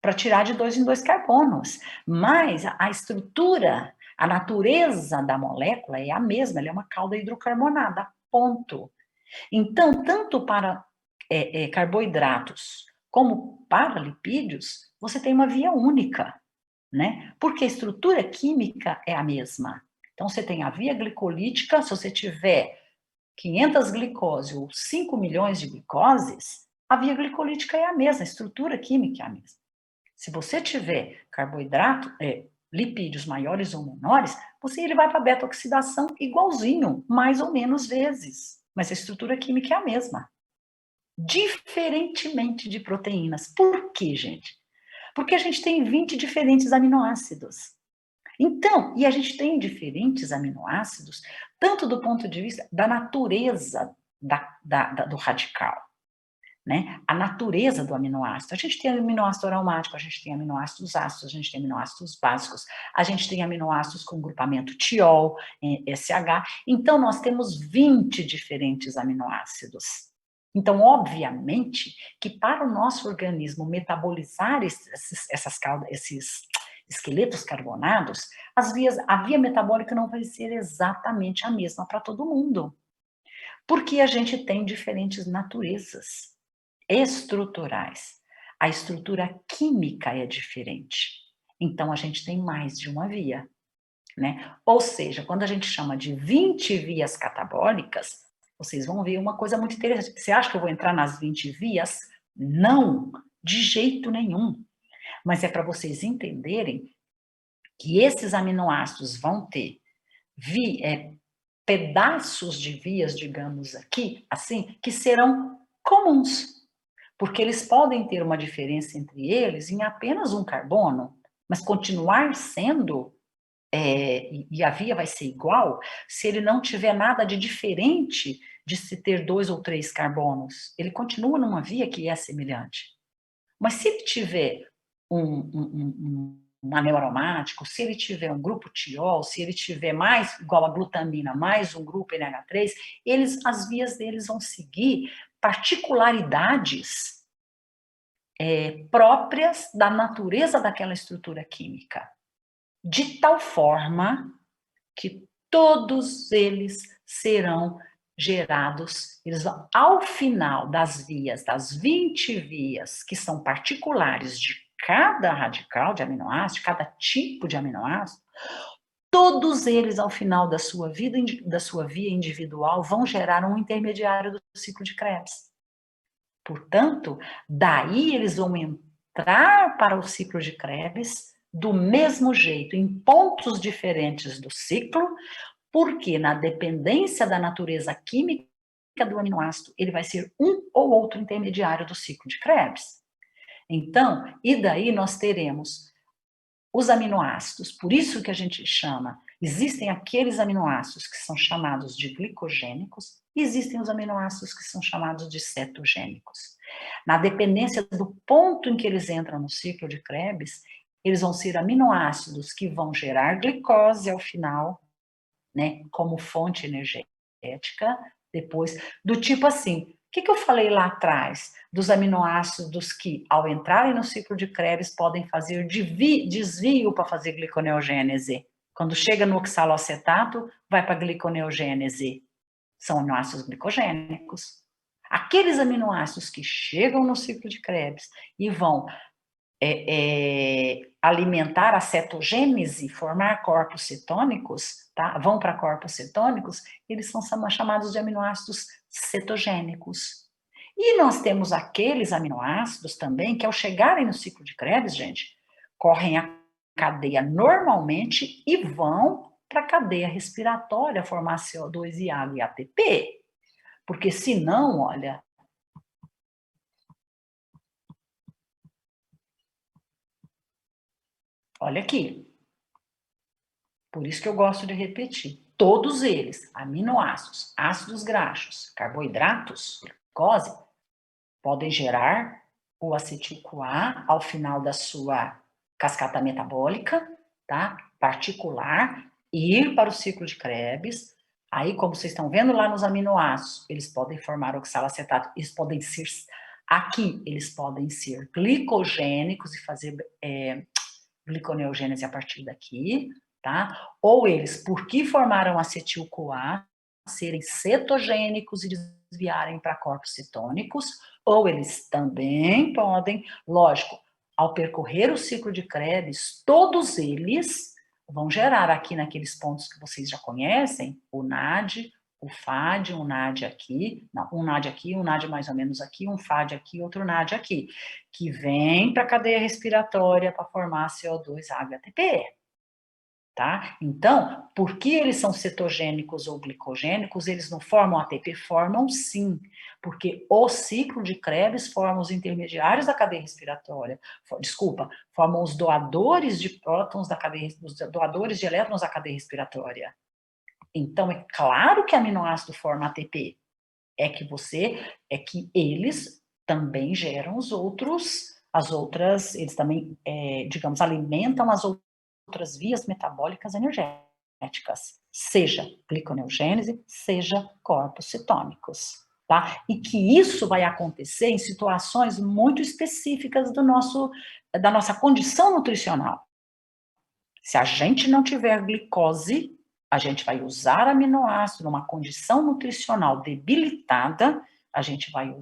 para tirar de 2 em 2 carbonos. Mas a estrutura, a natureza da molécula é a mesma, ela é uma calda hidrocarbonada, ponto. Então, tanto para carboidratos como para lipídios, você tem uma via única, né? Porque a estrutura química é a mesma. Então, você tem a via glicolítica, se você tiver 500 glicose ou 5 milhões de glicoses, a via glicolítica é a mesma, a estrutura química é a mesma. Se você tiver carboidrato, lipídios maiores ou menores, ele vai para a beta-oxidação igualzinho, mais ou menos vezes. Mas a estrutura química é a mesma. Diferentemente de proteínas. Por quê, gente? Porque a gente tem 20 diferentes aminoácidos. Então, e a gente tem diferentes aminoácidos, tanto do ponto de vista da natureza do radical, né? A natureza do aminoácido. A gente tem aminoácido aromático, a gente tem aminoácidos ácidos, a gente tem aminoácidos básicos, a gente tem aminoácidos com grupamento tiol, SH. Então, nós temos 20 diferentes aminoácidos. Então, obviamente, que para o nosso organismo metabolizar esses esqueletos carbonados, a via metabólica não vai ser exatamente a mesma para todo mundo. Porque a gente tem diferentes naturezas estruturais. A estrutura química é diferente. Então, a gente tem mais de uma via, né? Ou seja, quando a gente chama de 20 vias catabólicas, vocês vão ver uma coisa muito interessante. Você acha que eu vou entrar nas 20 vias? Não, de jeito nenhum. mas é para vocês entenderem que esses aminoácidos vão ter pedaços de vias, digamos aqui, assim, que serão comuns, porque eles podem ter uma diferença entre eles em apenas um carbono, mas continuar sendo, e a via vai ser igual, se ele não tiver nada de diferente de se ter 2 ou 3 carbonos. Ele continua numa via que é semelhante. Mas se ele tiver um anel aromático, se ele tiver um grupo tiol, se ele tiver mais, igual a glutamina, mais um grupo NH3, as vias deles vão seguir particularidades próprias da natureza daquela estrutura química, de tal forma que todos eles serão gerados, eles vão, ao final das vias, das 20 vias que são particulares de cada radical de aminoácido, cada tipo de aminoácido, todos eles, ao final da sua via individual, vão gerar um intermediário do ciclo de Krebs. Portanto, daí eles vão entrar para o ciclo de Krebs do mesmo jeito, em pontos diferentes do ciclo, porque na dependência da natureza química do aminoácido, ele vai ser um ou outro intermediário do ciclo de Krebs. Então, e daí nós teremos os aminoácidos, por isso que a gente chama, existem aqueles aminoácidos que são chamados de glicogênicos, e existem os aminoácidos que são chamados de cetogênicos. Na dependência do ponto em que eles entram no ciclo de Krebs, eles vão ser aminoácidos que vão gerar glicose ao final, né, como fonte energética, depois, do tipo assim, o que eu falei lá atrás dos aminoácidos que, ao entrarem no ciclo de Krebs, podem fazer desvio para fazer gliconeogênese. Quando chega no oxaloacetato, vai para a gliconeogênese. São aminoácidos glicogênicos. Aqueles aminoácidos que chegam no ciclo de Krebs e vão alimentar a cetogênese, formar corpos cetônicos, tá? Vão para corpos cetônicos, eles são chamados de aminoácidos cetogênicos. E nós temos aqueles aminoácidos também que, ao chegarem no ciclo de Krebs, gente, correm a cadeia normalmente e vão para a cadeia respiratória formar CO2 e água e ATP. Porque senão, olha, olha aqui. Por isso que eu gosto de repetir. Todos eles, aminoácidos, ácidos graxos, carboidratos, glicose, podem gerar o acetil-CoA ao final da sua cascata metabólica, tá? Particular, ir para o ciclo de Krebs. Aí, como vocês estão vendo lá nos aminoácidos, eles podem formar oxalacetato, eles podem ser, aqui, eles podem ser glicogênicos e fazer gliconeogênese a partir daqui, tá? Ou eles, porque formaram acetil-CoA, serem cetogênicos e desviarem para corpos cetônicos, ou eles também podem, lógico, ao percorrer o ciclo de Krebs, todos eles vão gerar aqui naqueles pontos que vocês já conhecem, o NAD, o FAD, um NAD aqui, não, um NAD aqui, um NAD mais ou menos aqui, um FAD aqui, outro NAD aqui, que vem para a cadeia respiratória para formar CO2, água e ATP. Tá? Então, porque eles são cetogênicos ou glicogênicos, eles não formam ATP? Formam sim, porque o ciclo de Krebs forma os intermediários da cadeia respiratória, formam os doadores de prótons da cadeia, os doadores de elétrons da cadeia respiratória. Então, é claro que aminoácido forma ATP, é que eles também geram as outras, eles também, digamos, alimentam as outras vias metabólicas energéticas, seja gliconeogênese, seja corpos cetônicos, tá? E que isso vai acontecer em situações muito específicas da nossa condição nutricional. Se a gente não tiver glicose, a gente vai usar aminoácido numa condição nutricional debilitada, a gente vai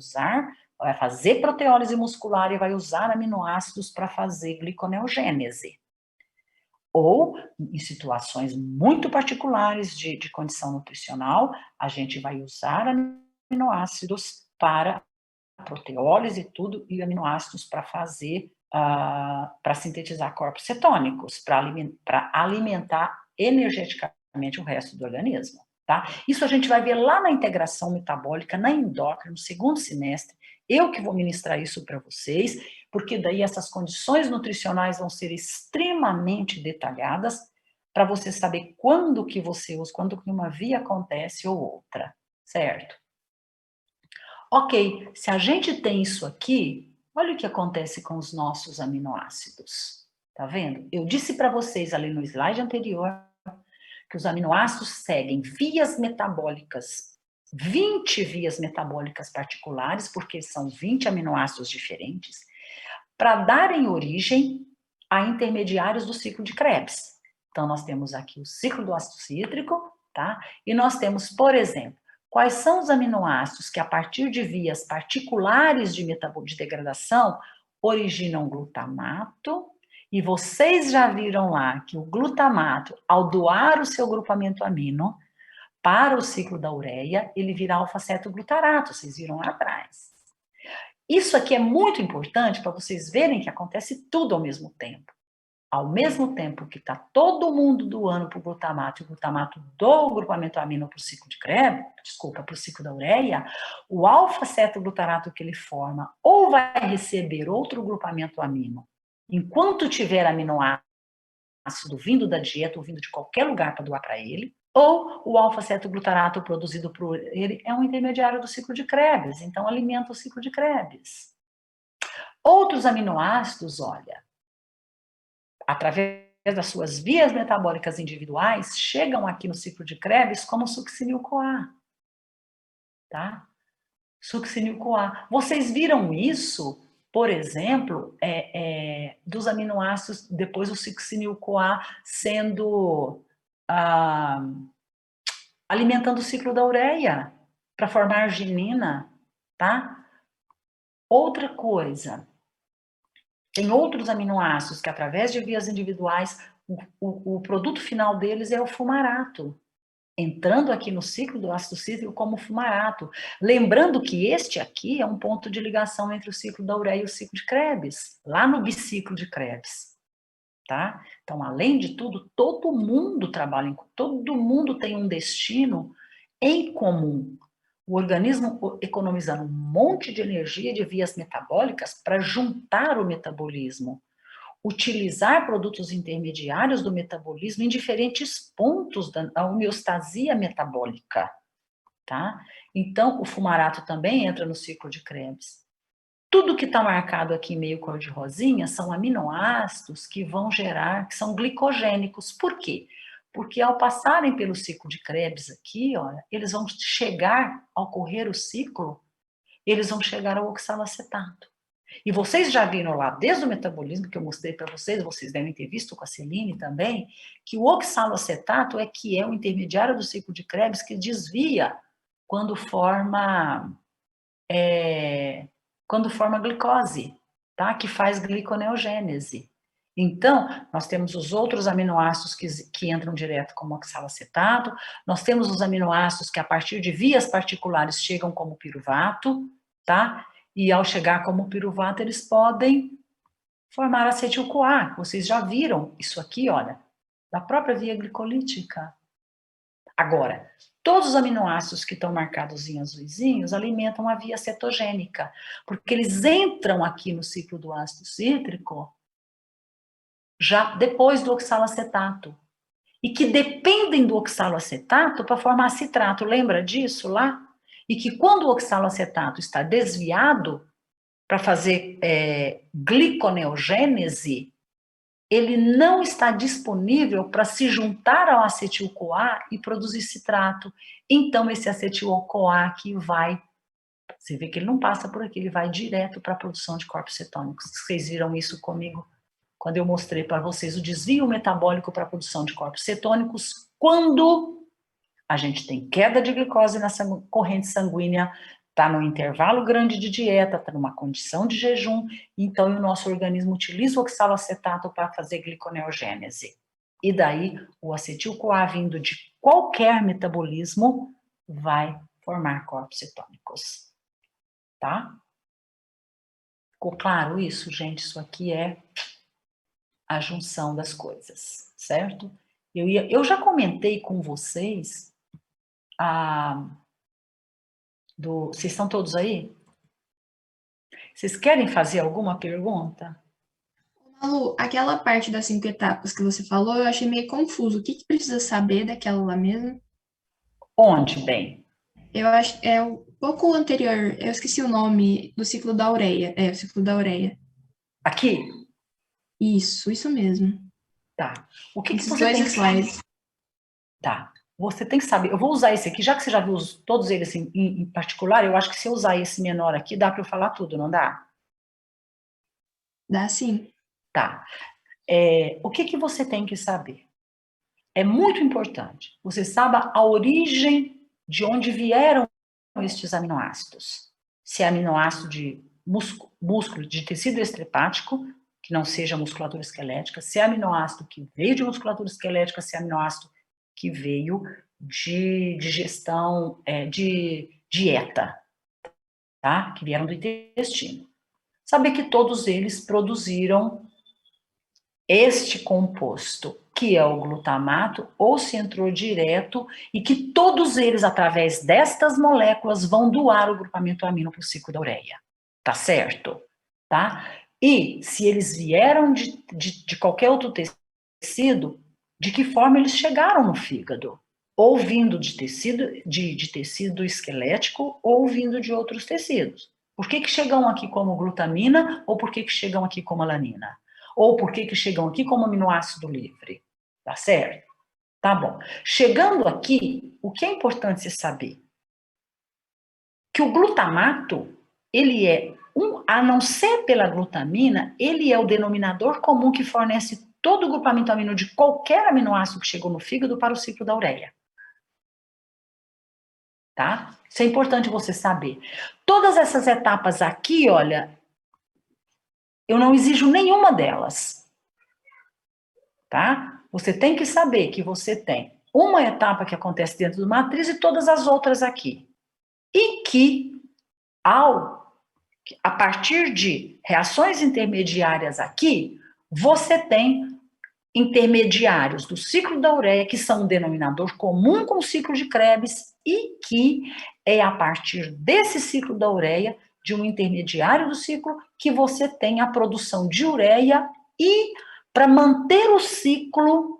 fazer proteólise muscular e vai usar aminoácidos para fazer gliconeogênese. Ou, em situações muito particulares de condição nutricional, a gente vai usar aminoácidos para proteólise e tudo, e aminoácidos para fazer para sintetizar corpos cetônicos, para alimentar energeticamente o resto do organismo, tá? Isso a gente vai ver lá na integração metabólica, na endócrina, no segundo semestre. Eu que vou ministrar isso para vocês, porque daí essas condições nutricionais vão ser extremamente detalhadas para você saber quando que você usa, quando que uma via acontece ou outra, certo? Ok, se a gente tem isso aqui, olha o que acontece com os nossos aminoácidos. Tá vendo? Eu disse para vocês ali no slide anterior que os aminoácidos seguem vias metabólicas, 20 vias metabólicas particulares, porque são 20 aminoácidos diferentes, para darem origem a intermediários do ciclo de Krebs. Então, nós temos aqui o ciclo do ácido cítrico, tá? E nós temos, por exemplo, quais são os aminoácidos que, a partir de vias particulares de degradação, originam glutamato, e vocês já viram lá que o glutamato, ao doar o seu grupamento amino para o ciclo da ureia, ele vira alfa-cetoglutarato, vocês viram lá atrás. Isso aqui é muito importante para vocês verem que acontece tudo ao mesmo tempo. Ao mesmo tempo que está todo mundo doando para o glutamato, e o glutamato do grupamento amino para o ciclo de Krebs, para o ciclo da ureia, o alfa-cetoglutarato que ele forma ou vai receber outro grupamento amino, enquanto tiver aminoácido vindo da dieta ou vindo de qualquer lugar para doar para ele, ou o alfa-cetoglutarato produzido por ele é um intermediário do ciclo de Krebs, então alimenta o ciclo de Krebs. Outros aminoácidos, olha, através das suas vias metabólicas individuais, chegam aqui no ciclo de Krebs como succinil-CoA, tá? Succinil-CoA. Vocês viram isso, por exemplo, dos aminoácidos, depois do succinil-CoA sendo alimentando o ciclo da ureia para formar arginina, tá? Outra coisa, tem outros aminoácidos que, através de vias individuais, o produto final deles é o fumarato, entrando aqui no ciclo do ácido cítrico como fumarato. Lembrando que este aqui é um ponto de ligação entre o ciclo da ureia e o ciclo de Krebs, lá no biciclo de Krebs, tá? Então, além de tudo, todo mundo trabalha, todo mundo tem um destino em comum. O organismo economizando um monte de energia de vias metabólicas para juntar o metabolismo, utilizar produtos intermediários do metabolismo em diferentes pontos da homeostasia metabólica, tá? Então, o fumarato também entra no ciclo de Krebs. Tudo que está marcado aqui meio cor de rosinha são aminoácidos que vão gerar, que são glicogênicos. Por quê? Porque ao passarem pelo ciclo de Krebs aqui, olha, eles vão chegar, ao correr o ciclo, eles vão chegar ao oxalacetato. E vocês já viram lá, desde o metabolismo que eu mostrei para vocês, vocês devem ter visto com a Celine também, que o oxalacetato é o intermediário do ciclo de Krebs que desvia quando forma glicose, tá? Que faz gliconeogênese. Então, nós temos os outros aminoácidos que entram direto como oxalacetato, nós temos os aminoácidos que, a partir de vias particulares, chegam como piruvato, tá? E ao chegar como piruvato, eles podem formar acetil-CoA. Vocês já viram isso aqui, olha, da própria via glicolítica. Agora, todos os aminoácidos que estão marcados em azulzinhos alimentam a via cetogênica, porque eles entram aqui no ciclo do ácido cítrico já depois do oxalacetato, e que dependem do oxalacetato para formar citrato. Lembra disso lá? E que quando o oxalacetato está desviado para fazer gliconeogênese, ele não está disponível para se juntar ao acetil-CoA e produzir citrato. Então, esse acetil-CoA aqui vai, você vê que ele não passa por aqui, ele vai direto para a produção de corpos cetônicos. Vocês viram isso comigo quando eu mostrei para vocês o desvio metabólico para a produção de corpos cetônicos, quando a gente tem queda de glicose na corrente sanguínea, está no intervalo grande de dieta, está numa condição de jejum, então o nosso organismo utiliza o oxalacetato para fazer gliconeogênese. E daí o acetil-CoA vindo de qualquer metabolismo vai formar corpos cetônicos, tá? Ficou claro isso, gente? Isso aqui é a junção das coisas, certo? Eu já comentei com vocês vocês estão todos aí? Vocês querem fazer alguma pergunta? Malu, aquela parte das 5 etapas que você falou, eu achei meio confuso. O que que precisa saber daquela lá mesmo? Onde, bem? Eu acho é um pouco anterior, eu esqueci o nome do ciclo da ureia. É, o ciclo da ureia. Aqui? Isso mesmo. Tá. O que Esses você dois tem que saber? slides. Tá. Você tem que saber. Eu vou usar esse aqui, já que você já viu todos eles em particular, eu acho que se eu usar esse menor aqui, dá para eu falar tudo, não dá? Dá sim. Tá. O que você tem que saber? É muito importante. Você saiba a origem de onde vieram estes aminoácidos. Se é aminoácido de músculo, de tecido estrepático, que não seja musculatura esquelética, se é aminoácido que veio de musculatura esquelética, se é aminoácido que veio de digestão, de dieta, tá? Que vieram do intestino. Saber que todos eles produziram este composto, que é o glutamato, ou se entrou direto, e que todos eles, através destas moléculas, vão doar o grupamento amino para o ciclo da ureia. Tá certo? Tá? E se eles vieram de qualquer outro tecido, de que forma eles chegaram no fígado? Ou vindo de tecido esquelético, ou vindo de outros tecidos. Por que chegam aqui como glutamina, ou por que chegam aqui como alanina? Ou por que chegam aqui como aminoácido livre? Tá certo? Tá bom. Chegando aqui, o que é importante você saber? Que o glutamato, ele a não ser pela glutamina, ele é o denominador comum que fornece todo o grupamento amino de qualquer aminoácido que chegou no fígado para o ciclo da ureia. Tá? Isso é importante você saber. Todas essas etapas aqui, olha, eu não exijo nenhuma delas. Tá? Você tem que saber que você tem uma etapa que acontece dentro do matriz e todas as outras aqui. E que, a partir de reações intermediárias aqui, você tem intermediários do ciclo da ureia, que são um denominador comum com o ciclo de Krebs, e que é a partir desse ciclo da ureia, de um intermediário do ciclo, que você tem a produção de ureia e, para manter o ciclo,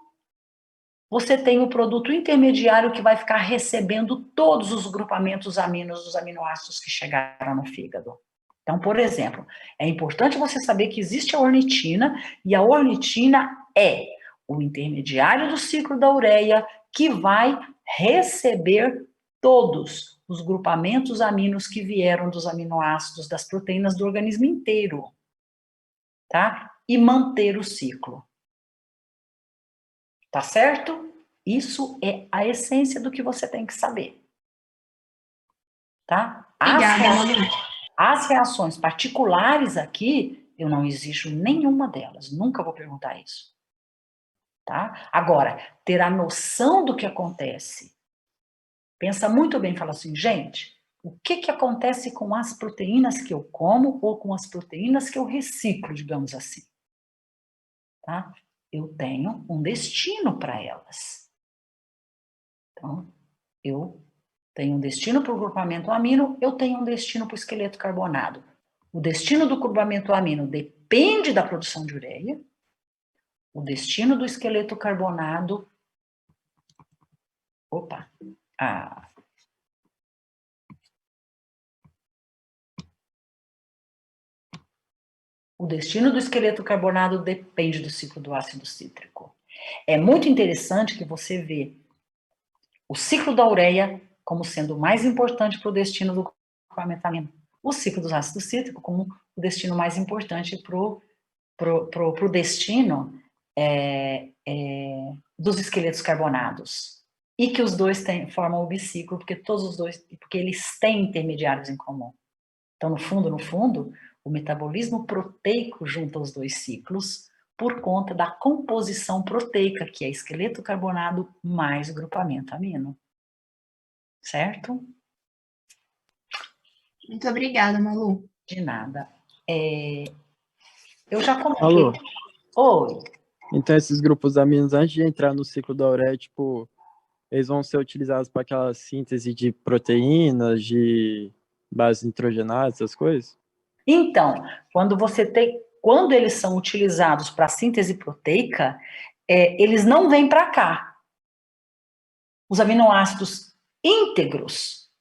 você tem o produto intermediário que vai ficar recebendo todos os grupamentos aminos dos aminoácidos que chegaram no fígado. Então, por exemplo, é importante você saber que existe a ornitina, e a ornitina é o intermediário do ciclo da ureia que vai receber todos os grupamentos aminos que vieram dos aminoácidos das proteínas do organismo inteiro, tá? E manter o ciclo. Tá certo? Isso é a essência do que você tem que saber. Tá? Obrigada, Malu. As reações particulares aqui, eu não exijo nenhuma delas. Nunca vou perguntar isso. Tá? Agora, ter a noção do que acontece. Pensa muito bem, fala assim, gente, o que acontece com as proteínas que eu como ou com as proteínas que eu reciclo, digamos assim? Tá? Eu tenho um destino para elas. Então, eu tenho um destino para o grupamento amino, eu tenho um destino para o esqueleto carbonado. O destino do grupamento amino depende da produção de ureia, o destino do esqueleto carbonado... Opa! O destino do esqueleto carbonado depende do ciclo do ácido cítrico. É muito interessante que você vê o ciclo da ureia como sendo o mais importante para o destino do grupamento amino. O ciclo do ácido cítrico como o destino mais importante para o destino dos esqueletos carbonados. E que os dois formam o biciclo, porque eles têm intermediários em comum. Então, no fundo, o metabolismo proteico junta os dois ciclos por conta da composição proteica, que é esqueleto carbonado mais grupamento amino. Certo? Muito obrigada, Malu. De nada. Eu já comentei. Alô? Oi. Então esses grupos aminos, antes de entrar no ciclo da ureia, tipo, eles vão ser utilizados para aquela síntese de proteínas, de bases nitrogenadas, essas coisas? Então, quando eles são utilizados para síntese proteica, eles não vêm para cá. Os aminoácidos íntegros,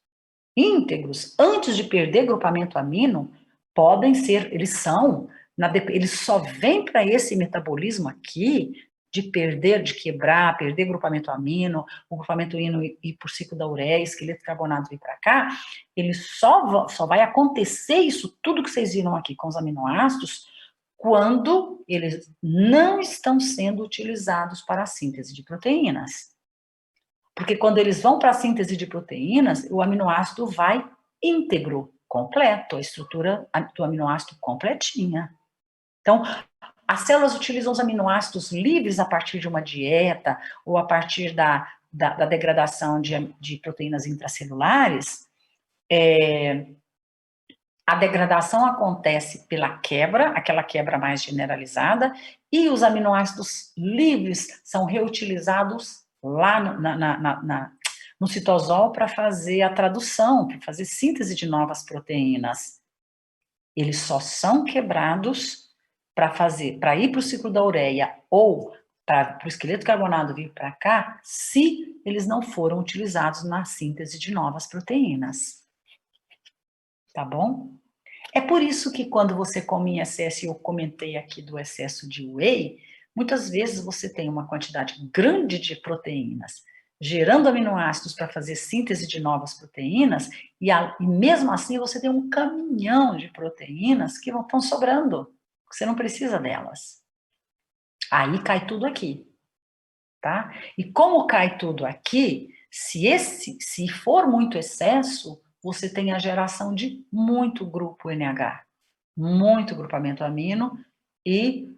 antes de perder grupamento amino, podem ser, eles só vêm para esse metabolismo aqui de quebrar, perder grupamento amino, o grupamento amino ir por ciclo da ureia, esqueleto carbonato vir para cá, ele só vai acontecer isso tudo que vocês viram aqui com os aminoácidos quando eles não estão sendo utilizados para a síntese de proteínas. Porque quando eles vão para a síntese de proteínas, o aminoácido vai íntegro, completo, a estrutura do aminoácido completinha. Então, as células utilizam os aminoácidos livres a partir de uma dieta ou a partir da degradação de proteínas intracelulares. A degradação acontece pela quebra, aquela quebra mais generalizada, e os aminoácidos livres são reutilizados lá no citosol para fazer a tradução, para fazer síntese de novas proteínas. Eles só são quebrados para ir para o ciclo da ureia ou para o esqueleto carbonado vir para cá, se eles não foram utilizados na síntese de novas proteínas. Tá bom? É por isso que quando você come em excesso, e eu comentei aqui do excesso de whey, muitas vezes você tem uma quantidade grande de proteínas, gerando aminoácidos para fazer síntese de novas proteínas, e mesmo assim você tem um caminhão de proteínas que estão sobrando, você não precisa delas. Aí cai tudo aqui, tá? E como cai tudo aqui, se for muito excesso, você tem a geração de muito grupo NH, muito grupamento amino e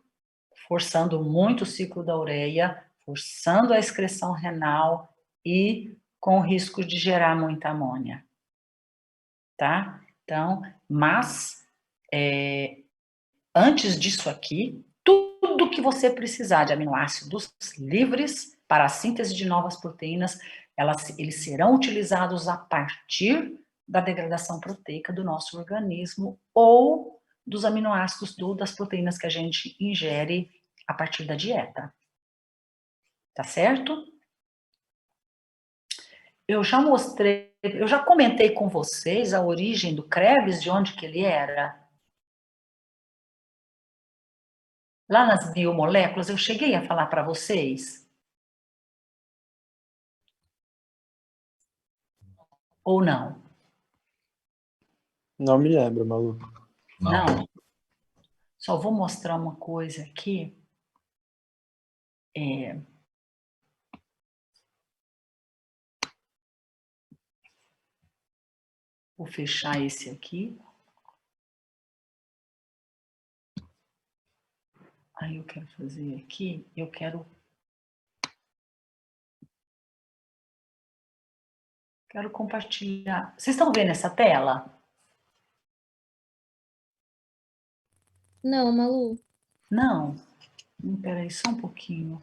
forçando muito o ciclo da ureia, forçando a excreção renal e com o risco de gerar muita amônia, tá? Então, mas antes disso aqui, tudo que você precisar de aminoácidos livres para a síntese de novas proteínas, eles serão utilizados a partir da degradação proteica do nosso organismo ou dos aminoácidos das proteínas que a gente ingere a partir da dieta. Tá certo? Eu já comentei com vocês a origem do Krebs, de onde que ele era. Lá nas biomoléculas, eu cheguei a falar para vocês? Ou não? Não me lembro, Malu. Não. Só vou mostrar uma coisa aqui. Vou fechar esse aqui. Aí eu quero fazer aqui, eu quero compartilhar. Vocês estão vendo essa tela? Não, Malu. Não. Espera aí, só um pouquinho.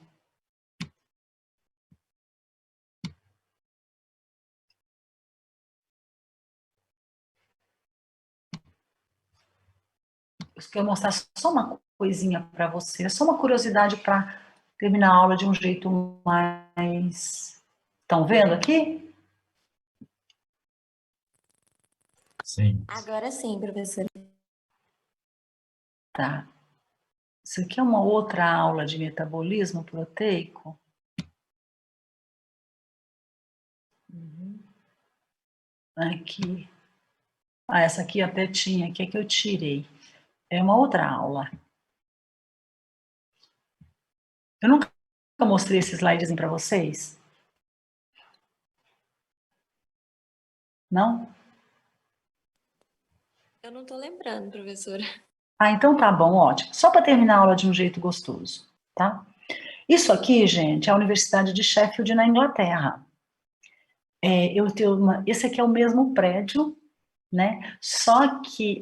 Eu quero mostrar só uma coisinha para vocês, só uma curiosidade para terminar a aula de um jeito mais... Estão vendo aqui? Sim. Agora sim, professora. Tá. Isso aqui é uma outra aula de metabolismo proteico. Aqui. Ah, essa aqui até tinha, que é que eu tirei. É uma outra aula. Eu nunca mostrei esse slidezinho para vocês? Não? Eu não tô lembrando, professora. Ah, então tá bom, ótimo. Só para terminar a aula de um jeito gostoso, tá? Isso aqui, gente, é a Universidade de Sheffield, na Inglaterra. Esse aqui é o mesmo prédio, né? Só que